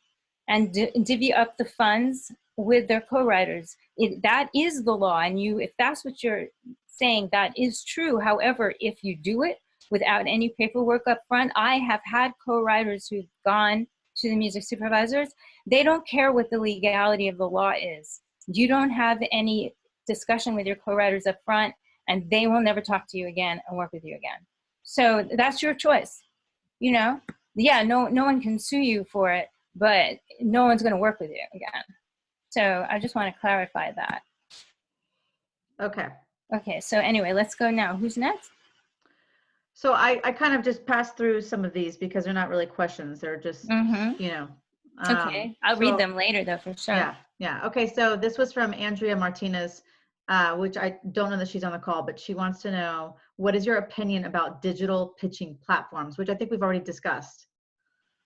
and divvy up the funds with their co-writers. That is the law, and if that's what you're saying, that is true. However, if you do it without any paperwork up front. I have had co-writers who've gone to the music supervisors. They don't care what the legality of the law is. You don't have any discussion with your co-writers up front, and they will never talk to you again and work with you again. So that's your choice. You know, yeah, no one can sue you for it, but no one's going to work with you again. So I just want to clarify that. Okay. Okay, so anyway, let's go now. Who's next? So I kind of just passed through some of these because they're not really questions. They're just, you know. Okay, I'll read them later though, for sure. Yeah, yeah. Okay, so this was from Andrea Martinez, which I don't know that she's on the call, but she wants to know, what is your opinion about digital pitching platforms, which I think we've already discussed.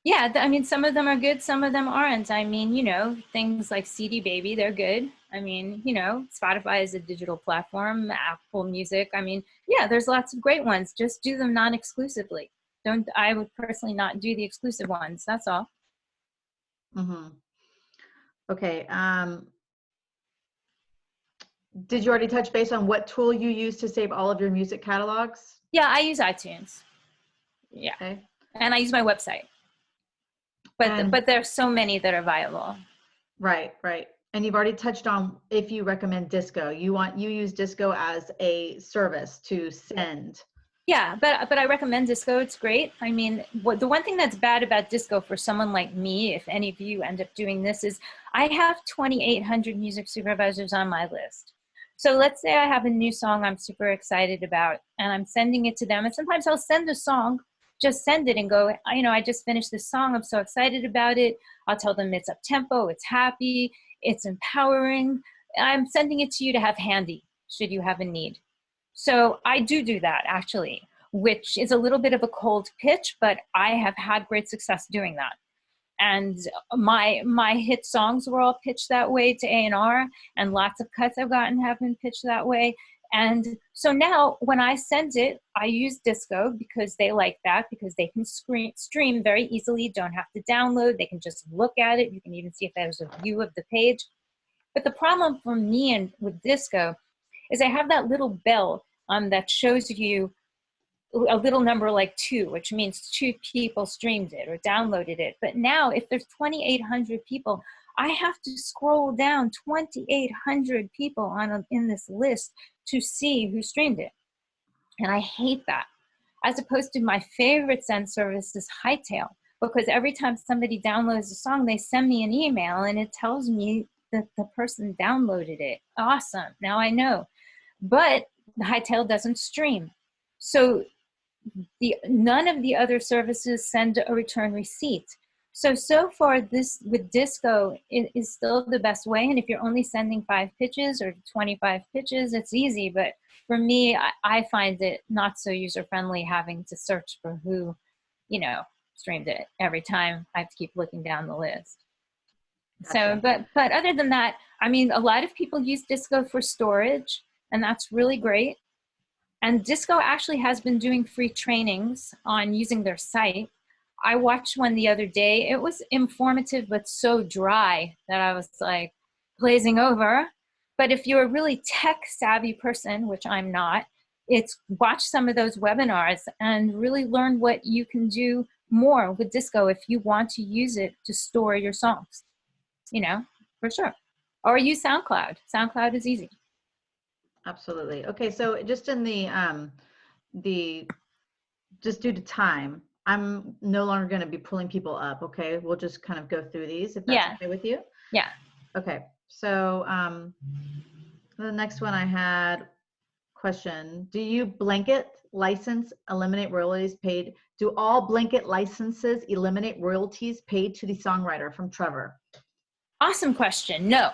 Yeah, I mean, some of them are good, some of them aren't. I mean, you know, things like CD Baby, they're good. I mean, you know, Spotify is a digital platform, Apple Music. I mean, yeah, there's lots of great ones. Just do them non-exclusively. I would personally not do the exclusive ones. That's all. Okay. Did you already touch base on what tool you use to save all of your music catalogs? Yeah, I use iTunes. Yeah. Okay. And I use my website. But there's so many that are viable. Right. And you've already touched on if you recommend Disco. You use Disco as a service to send. Yeah, but I recommend Disco. It's great. I mean, the one thing that's bad about Disco for someone like me, if any of you end up doing this, is I have 2,800 music supervisors on my list. So let's say I have a new song I'm super excited about, and I'm sending it to them. And sometimes I'll send a song, just send it and go, you know, I just finished this song. I'm so excited about it. I'll tell them it's up tempo, it's happy, it's empowering. I'm sending it to you to have handy should you have a need. So I do that actually, which is a little bit of a cold pitch, but I have had great success doing that. And my hit songs were all pitched that way to A&R, and lots of cuts I've gotten have been pitched that way. And so now when I send it, I use Disco because they like that, because they can stream very easily, don't have to download, they can just look at it. You can even see if there's a view of the page. But the problem for me and with Disco is I have that little bell that shows you a little number like 2, which means 2 people streamed it or downloaded it. But now if there's 2,800 people, I have to scroll down 2,800 people in this list to see who streamed it. And I hate that. As opposed to my favorite send service is Hightail, because every time somebody downloads a song, they send me an email and it tells me that the person downloaded it. Awesome, now I know. But Hightail doesn't stream. So none of the other services send a return receipt. So far this with Disco is still the best way. And if you're only sending 5 pitches or 25 pitches, it's easy. But for me, I find it not so user-friendly having to search for who, you know, streamed it every time. I have to keep looking down the list. Gotcha. So, but other than that, I mean, a lot of people use Disco for storage, and that's really great. And Disco actually has been doing free trainings on using their site. I watched one the other day. It was informative, but so dry that I was like glazing over. But if you're a really tech savvy person, which I'm not, it's watch some of those webinars and really learn what you can do more with Disco if you want to use it to store your songs, you know, for sure. Or use SoundCloud. SoundCloud is easy. Absolutely. Okay, so just in just due to time, I'm no longer going to be pulling people up. Okay, we'll just kind of go through these if that's okay with you. Yeah. Okay. So the next one I had question: do you blanket license eliminate royalties paid? Do all blanket licenses eliminate royalties paid to the songwriter? From Trevor. Awesome question. No,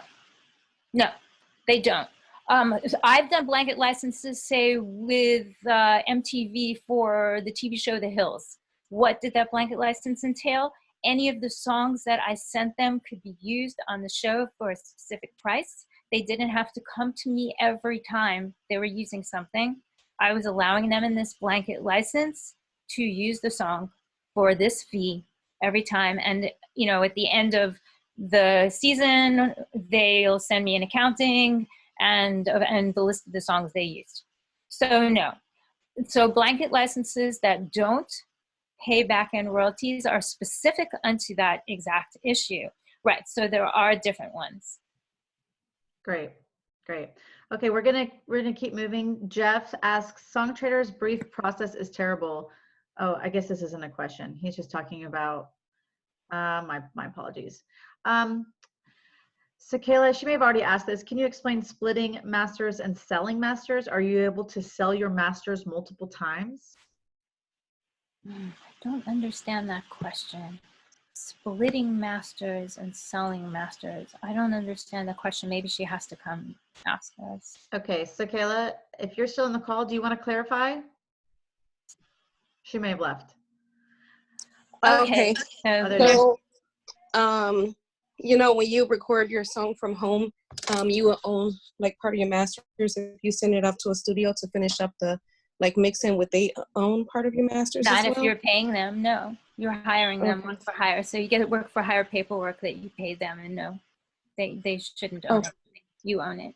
they don't. I've done blanket licenses, say with MTV for the TV show The Hills. What did that blanket license entail? Any of the songs that I sent them could be used on the show for a specific price. They didn't have to come to me every time they were using something. I was allowing them in this blanket license to use the song for this fee every time. And, you know, at the end of the season, they'll send me an accounting and the list of the songs they used. So no. So blanket licenses that don't pay back-end royalties are specific unto that exact issue. Right, so there are different ones. Great, great. Okay, we're gonna keep moving. Jeff asks, Songtraders' brief process is terrible. Oh, I guess this isn't a question. He's just talking about, my apologies. So Kayla, she may have already asked this. Can you explain splitting masters and selling masters? Are you able to sell your masters multiple times? I don't understand that question. Splitting masters and selling masters. I don't understand the question. Maybe she has to come ask us. Okay, so Kayla, if you're still in the call, do you want to clarify? She may have left. Okay. So, So, you know, when you record your song from home, you will own like part of your masters. If you send it up to a studio to finish up the like mixing, would they own part of your masters? not as if well? you're paying them, no. You're hiring them Okay. work for hire. So you get work for hire paperwork that you pay them, and no, they shouldn't own it. You own it.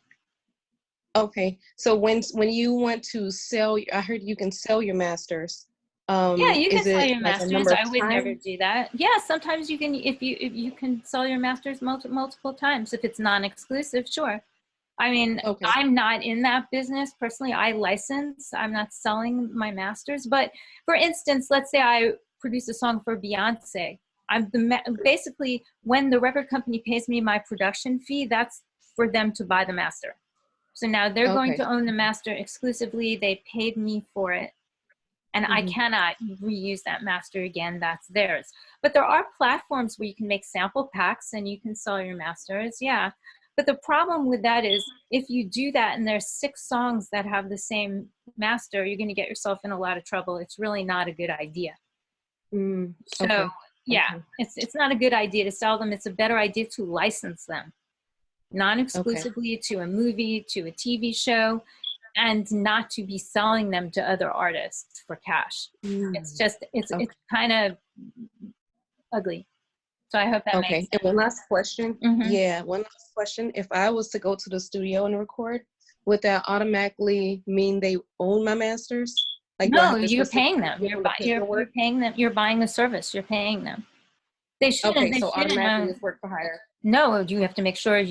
Okay. So when you want to sell, I heard you can sell your masters. Yeah, you can is sell it your like a masters. number of I would never times? do that. Yeah, sometimes you can, if you can sell your masters multiple times. If it's non-exclusive, sure. I mean, Okay. I'm not in that business personally. I license. I'm not selling my masters. But for instance, let's say I produce a song for Beyonce. Basically, when the record company pays me my production fee, that's for them to buy the master. So now they're going Okay. to own the master exclusively. They paid me for it. And I cannot reuse that master again. That's theirs. But there are platforms where you can make sample packs and you can sell your masters. Yeah. But the problem with that is if you do that and there's 6 songs that have the same master, you're going to get yourself in a lot of trouble. It's really not a good idea. So Okay. yeah, Okay. it's not a good idea to sell them. It's a better idea to license them non-exclusively to a movie, to a TV show, and not to be selling them to other artists for cash. It's just, it's kind of ugly. So I hope that makes sense. And one last question. Mhm. Yeah, one last question. If I was to go to the studio and record, would that automatically mean they own my masters? Like, do I No, have to you're specifically paying them. give them the You're paperwork? paying them. You're buying the service. You're paying them. They shouldn't. Okay, They so shouldn't automatically own. it's work for hire. No, you have to make sure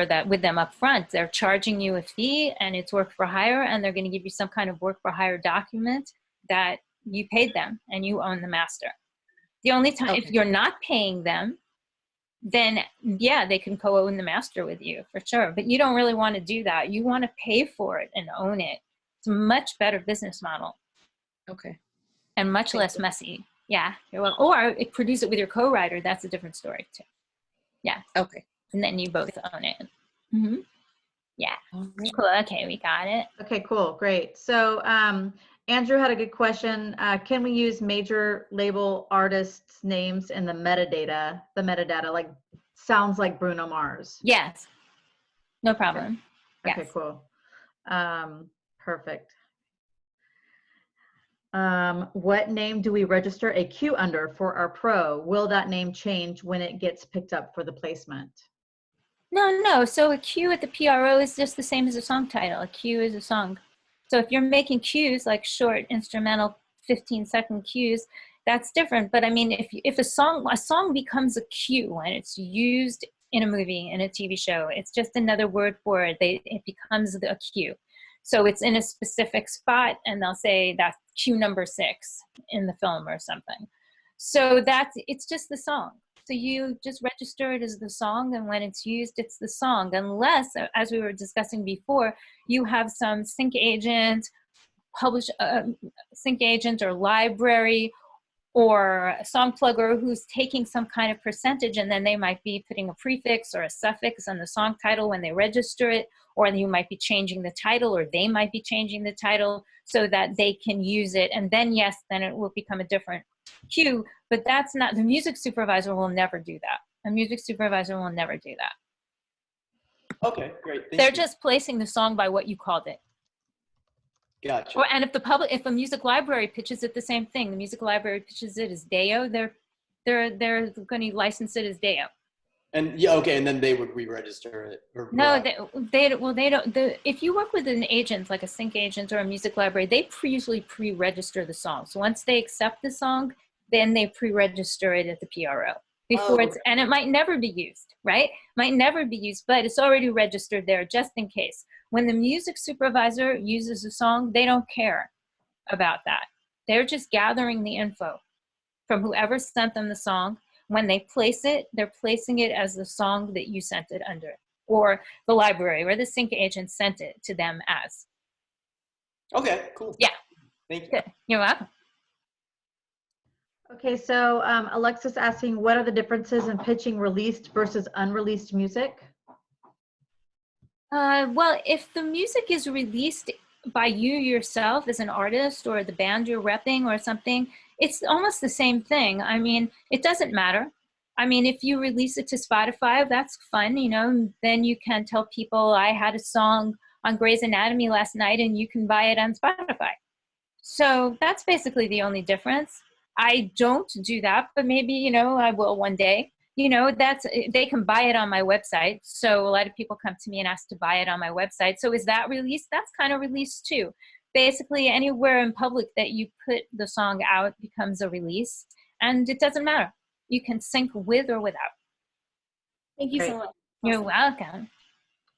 that with them up front, they're charging you a fee and it's work for hire, and they're going to give you some kind of work for hire document that you paid them and you own the master. The only time, if you're not paying them, then yeah, they can co-own the master with you for sure. But you don't really want to do that. You want to pay for it and own it. It's a much better business model. Okay. And much less messy. Yeah, you're welcome. Or produce it with your co-writer. That's a different story too. Yeah. Okay. And then you both own it. Yeah. Right. Cool. Okay, we got it. Okay, cool, great. So Andrew had a good question. Can we use major label artists' names in the metadata? The metadata, like sounds like Bruno Mars. Yes. No problem. Okay, Yes. cool. Perfect. What name do we register a Q under for our pro? Will that name change when it gets picked up for the placement? No. So a Q at the PRO is just the same as a song title. A Q is a song. So if you're making cues, like short instrumental 15-second cues, that's different. But I mean, if a song becomes a cue when it's used in a movie, in a TV show, it's just another word for it. It becomes a cue. So it's in a specific spot, and they'll say that's cue number 6 in the film or something. So it's just the song. So you just register it as the song, and when it's used, it's the song. Unless, as we were discussing before, you have some sync agent, sync agent or library or a song plugger who's taking some kind of percentage, and then they might be putting a prefix or a suffix on the song title when they register it, or you might be changing the title, or they might be changing the title so that they can use it. And then, yes, then it will become a different cue, but that's not, the music supervisor will never do that. A music supervisor will never do that. Okay, great. They're just placing the song by what you called it. Gotcha. And if a music library pitches it, the same thing. The music library pitches it as Deo. They're going to license it as Deo. And yeah, okay, and then they would re-register it. Or No, they don't. If you work with an agent, like a sync agent or a music library, they usually pre-register the song. So once they accept the song, then they pre-register it at the PRO before it's, and it might never be used, right? Might never be used, but it's already registered there just in case. When the music supervisor uses a song, they don't care about that. They're just gathering the info from whoever sent them the song. When they place it, they're placing it as the song that you sent it under, or the library or the sync agent sent it to them as. Okay, cool. Yeah. Thank you. Good. You're welcome. Okay, so Alexis asking, what are the differences in pitching released versus unreleased music? Well, if the music is released by you yourself as an artist or the band you're repping or something, it's almost the same thing. I mean, it doesn't matter. I mean, if you release it to Spotify, that's fun, you know, then you can tell people I had a song on Grey's Anatomy last night and you can buy it on Spotify. So that's basically the only difference. I don't do that, but maybe, you know, I will one day. You know, they can buy it on my website. So a lot of people come to me and ask to buy it on my website. So is that released? That's kind of released too. Basically, anywhere in public that you put the song out becomes a release, and it doesn't matter. You can sync with or without. Thank you so much. You're welcome.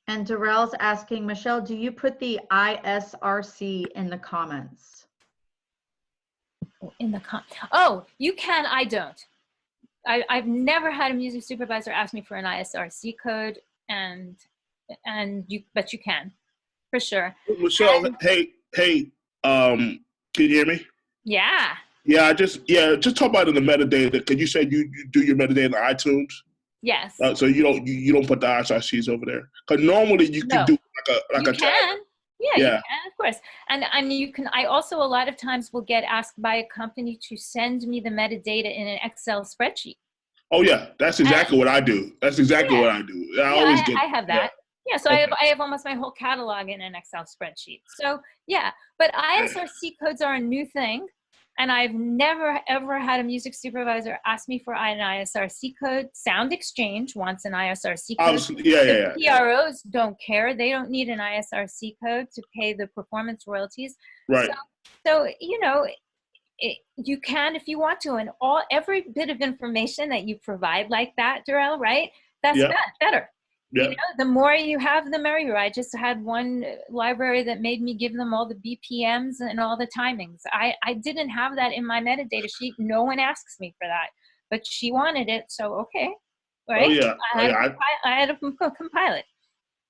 And Darrell's asking, Michelle, do you put the ISRC in the comments? Oh, you can. I don't. I've never had a music supervisor ask me for an ISRC code, but you can, for sure. Michelle, hey, can you hear me? Yeah. Yeah, just talk about it in the metadata, because you said you do your metadata on iTunes. Yes. So you don't put the ISRCs over there, because normally you can do like a tag. Yeah, you can, of course. And you can, I also a lot of times will get asked by a company to send me the metadata in an Excel spreadsheet. Oh yeah, that's exactly what I do. That's exactly what I do. I have that. Yeah, so okay. I have almost my whole catalog in an Excel spreadsheet. So yeah, but ISRC codes are a new thing. And I've never, ever had a music supervisor ask me for an ISRC code. Sound Exchange wants an ISRC code. The PROs don't care. They don't need an ISRC code to pay the performance royalties. Right. So you know, you can, if you want to, and every bit of information that you provide like that, Darrell, right? That's better. Yeah. You know, the more you have, the merrier. I just had one library that made me give them all the BPMs and all the timings. I didn't have that in my metadata sheet. No one asks me for that, but she wanted it, so okay, right? Oh yeah. I had to compile it.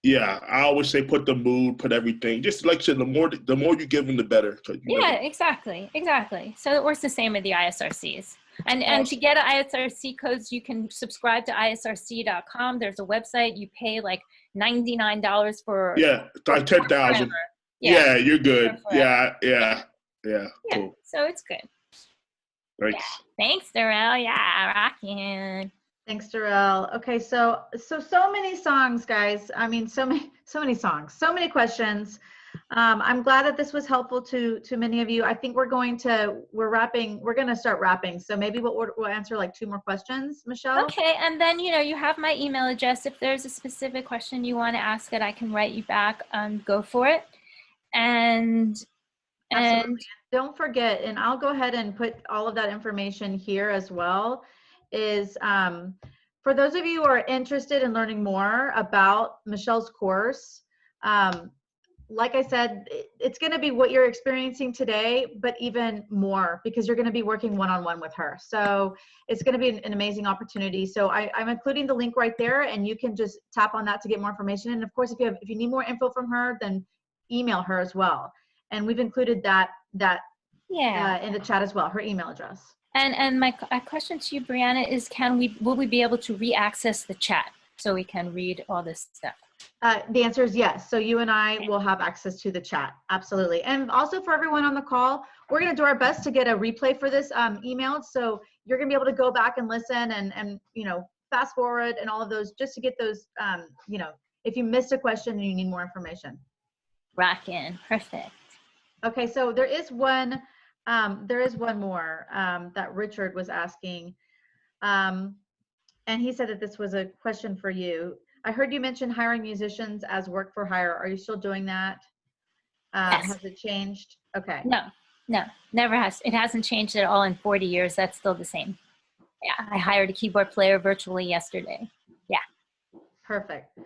Yeah, I always say put the mood, put everything. Just like I said, the more you give them, the better. Yeah, exactly. So it works the same with the ISRCs. And to get ISRC codes, you can subscribe to ISRC.com. There's a website. You pay like $99 for. Yeah, like 10,000. Yeah, you're good. Yeah. Cool. So it's good. Thanks. Yeah. Thanks, Darrell. Yeah, rocking. Thanks, Darrell. Okay, so many songs, guys. I mean, so many songs, so many questions. I'm glad that this was helpful to many of you. I think we're going to start wrapping. So maybe we'll answer like 2 more questions, Michelle. Okay, and then you have my email address. If there's a specific question you want to ask it, I can write you back. Go for it. And don't forget, and I'll go ahead and put all of that information here as well, is for those of you who are interested in learning more about Michelle's course, like I said, it's going to be what you're experiencing today, but even more, because you're going to be working one-on-one with her. So it's going to be an amazing opportunity. So I'm including the link right there, and you can just tap on that to get more information. And of course, if you need more info from her, then email her as well. And we've included that in the chat as well, her email address. And my question to you, Brianna, is will we be able to re-access the chat so we can read all this stuff? The answer is yes. So you and I will have access to the chat. Absolutely. And also for everyone on the call, we're going to do our best to get a replay for this emailed. So you're going to be able to go back and listen and fast forward and all of those, just to get those, if you missed a question and you need more information. Rockin'. Perfect. Okay. So there is one more that Richard was asking. And he said that this was a question for you. I heard you mention hiring musicians as work for hire. Are you still doing that? Yes. Has it changed? Okay. No, never has. It hasn't changed at all in 40 years. That's still the same. Yeah, I hired a keyboard player virtually yesterday. Yeah. Perfect.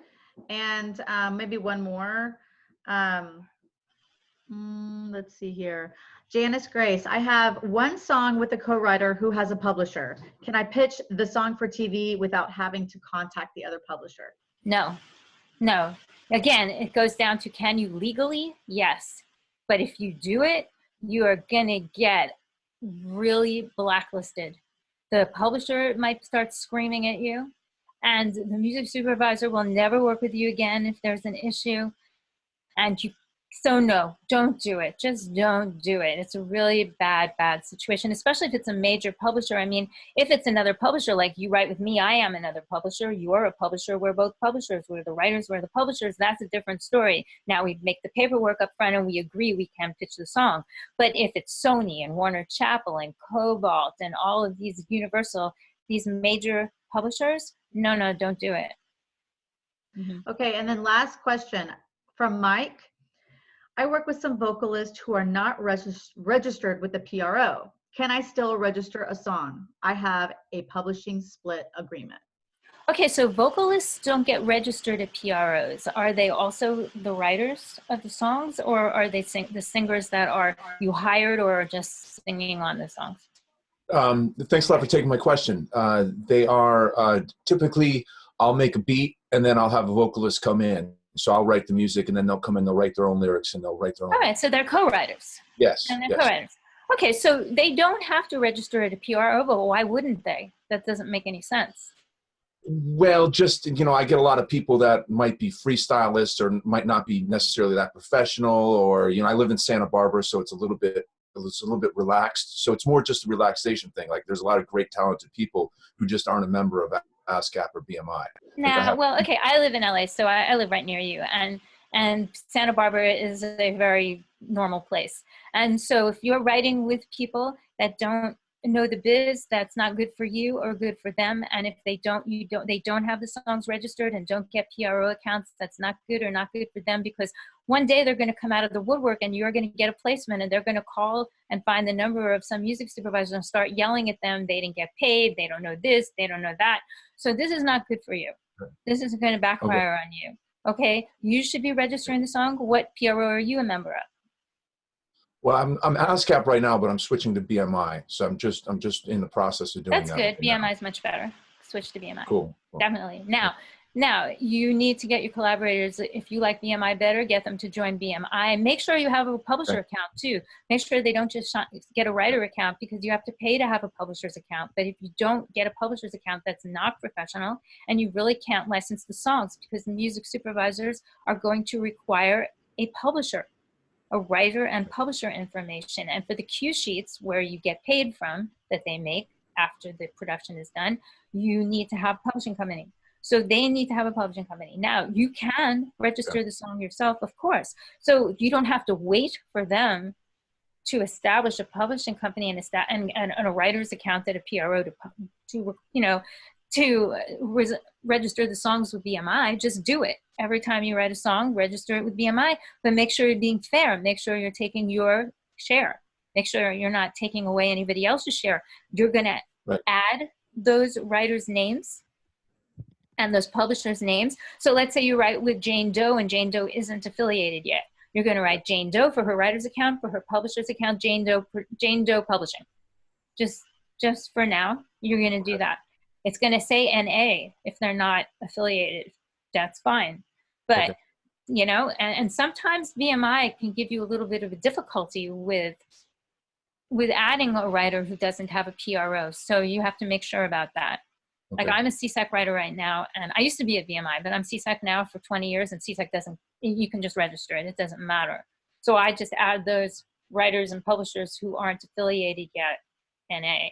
And maybe one more. Let's see here. Janice Grace, I have one song with a co-writer who has a publisher. Can I pitch the song for TV without having to contact the other publisher? No. Again, it goes down to, can you legally? Yes. But if you do it, you are going to get really blacklisted. The publisher might start screaming at you, and the music supervisor will never work with you again if there's an issue. So no, don't do it. Just don't do it. It's a really bad situation, especially if it's a major publisher. I mean, if it's another publisher, like you write with me, I am another publisher, you're a publisher, we're both publishers, we're the writers, we're the publishers, that's a different story. Now we make the paperwork up front and we agree we can pitch the song. But if it's Sony and Warner Chappell and Cobalt and all of these Universal, these major publishers, no, don't do it. Okay, and then last question from Mike. I work with some vocalists who are not registered with the PRO. Can I still register a song? I have a publishing split agreement. Okay, so vocalists don't get registered at PROs. Are they also the writers of the songs, or are they the singers that are you hired or are just singing on the songs? Thanks a lot for taking my question. They are typically, I'll make a beat and then I'll have a vocalist come in. So I'll write the music and then they'll come in, they'll write their own lyrics and they'll write their own. All right, so they're co-writers. Yes. And they're yes. co-writers. Okay, so they don't have to register at a PRO, but why wouldn't they? That doesn't make any sense. Well, just, I get a lot of people that might be freestylists or might not be necessarily that professional, or, I live in Santa Barbara, so it's a little bit relaxed. So it's more just a relaxation thing. Like there's a lot of great talented people who just aren't a member of ASCAP or BMI. Okay, I live in LA, so I live right near you, and Santa Barbara is a very normal place. And so if you're writing with people that don't know the biz, that's not good for you or good for them. And if they don't have the songs registered and don't get PRO accounts, that's not good or not good for them, because one day they're going to come out of the woodwork and you're going to get a placement and they're going to call and find the number of some music supervisors and start yelling at them. They didn't get paid. They don't know this. They don't know that. So this is not good for you. This is going to backfire on you. Okay. You should be registering the song. What PRO are you a member of? Well, I'm ASCAP right now, but I'm switching to BMI. So I'm just in the process of doing that. That's good. BMI is much better. Switch to BMI. Cool. Definitely. Now you need to get your collaborators. If you like BMI better, get them to join BMI. Make sure you have a publisher account too. Make sure they don't just get a writer account, because you have to pay to have a publisher's account. But if you don't get a publisher's account, that's not professional, and you really can't license the songs, because the music supervisors are going to require a publisher, a writer and publisher information. And for the cue sheets where you get paid from that they make after the production is done, you need to have a publishing company. So they need to have a publishing company. Now, you can register the song yourself, of course. So you don't have to wait for them to establish a publishing company and a writer's account at a PRO to register the songs with BMI. Just do it. Every time you write a song, register it with BMI, but make sure you're being fair. Make sure you're taking your share. Make sure you're not taking away anybody else's share. You're going to add those writers' names and those publishers' names. So let's say you write with Jane Doe and Jane Doe isn't affiliated yet. You're going to write Jane Doe for her writer's account, for her publisher's account, Jane Doe Publishing. Just for now, you're going to do that. It's going to say NA if they're not affiliated. That's fine. But, and sometimes BMI can give you a little bit of a difficulty with adding a writer who doesn't have a PRO. So you have to make sure about that. Like I'm a CSAC writer right now, and I used to be at BMI, but I'm CSAC now for 20 years, and CSAC you can just register it. It doesn't matter. So I just add those writers and publishers who aren't affiliated yet, NA.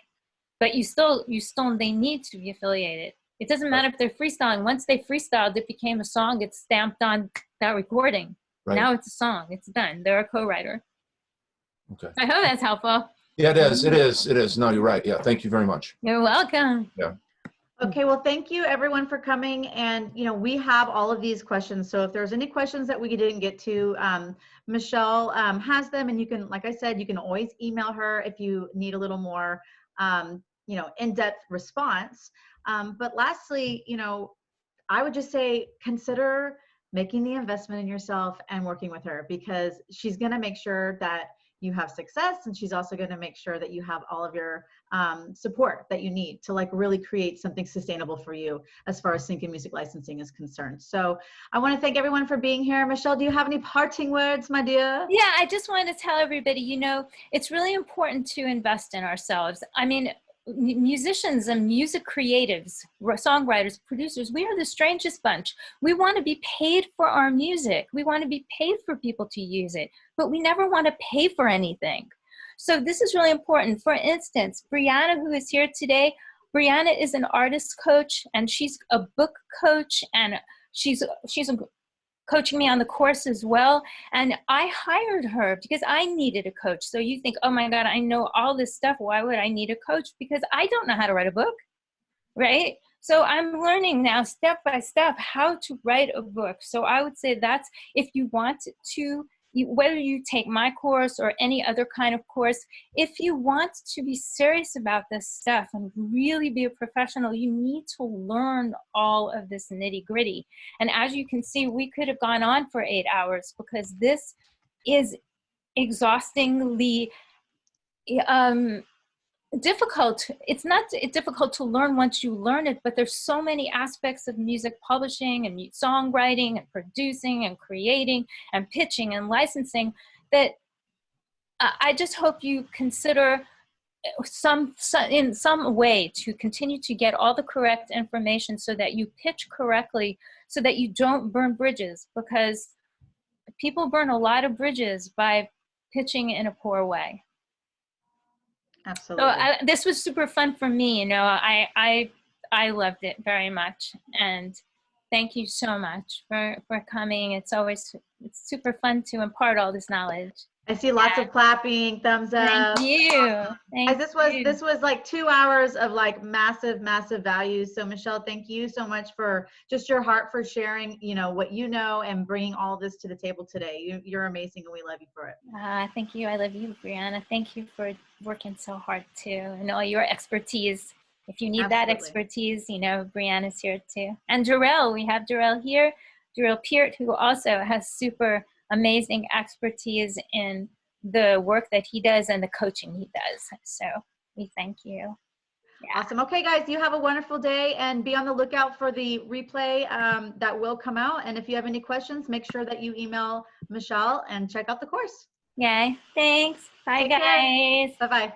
But they need to be affiliated. It doesn't matter if they're freestyling. Once they freestyled, it became a song. It's stamped on that recording. Right. Now it's a song. It's done. They're a co-writer. Okay. I hope that's helpful. Yeah, it is. It is. No, you're right. Yeah. Thank you very much. You're welcome. Yeah. Okay, well, thank you everyone for coming. And, you know, we have all of these questions. So if there's any questions that we didn't get to, Michelle has them, and you can, like I said, you can always email her if you need a little more, you know, in-depth response. But lastly, you know, I would just say consider making the investment in yourself and working with her, because she's going to make sure that you have success, and she's also going to make sure that you have all of your support that you need to like really create something sustainable for you as far as sync and music licensing is concerned. So I want to thank everyone for being here. Michelle, do you have any parting words, my dear? Yeah, I just wanted to tell everybody, you know, it's really important to invest in ourselves. I mean, musicians and music creatives, songwriters, producers, we are the strangest bunch. We want to be paid for our music. We want to be paid for people to use it, but we never want to pay for anything. So this is really important. For instance, Brianna, who is here today, Brianna is an artist coach, and she's a book coach, and she's coaching me on the course as well. And I hired her because I needed a coach. So you think, oh my God, I know all this stuff. Why would I need a coach? Because I don't know how to write a book, right? So I'm learning now step by step how to write a book. So I would say that's, if you want to, whether you take my course or any other kind of course, if you want to be serious about this stuff and really be a professional, you need to learn all of this nitty gritty. And as you can see, we could have gone on for 8 hours because this is exhaustingly difficult. It's not difficult to learn once you learn it, but there's so many aspects of music publishing and songwriting and producing and creating and pitching and licensing that I just hope you consider in some way to continue to get all the correct information so that you pitch correctly, so that you don't burn bridges, because people burn a lot of bridges by pitching in a poor way. Absolutely. So this was super fun for me. You know, I loved it very much, and thank you so much for coming. It's super fun to impart all this knowledge. I see lots of clapping, thumbs up. Thank you. This was like 2 hours of like massive value. So Michelle, thank you so much for just your heart for sharing, you know, what you know and bringing all this to the table today. You're amazing, and we love you for it. Thank you. I love you, Brianna. Thank you for working so hard too, and all your expertise. If you need that expertise, you know, Brianna's here too. And Darrell, we have Darrell here, Darrell Peart, who also has super amazing expertise in the work that he does and the coaching he does. So we thank you. Yeah. Awesome. Okay, guys, you have a wonderful day, and be on the lookout for the replay that will come out. And if you have any questions, make sure that you email Michelle and check out the course. Yay. Thanks. Bye, guys. Bye-bye.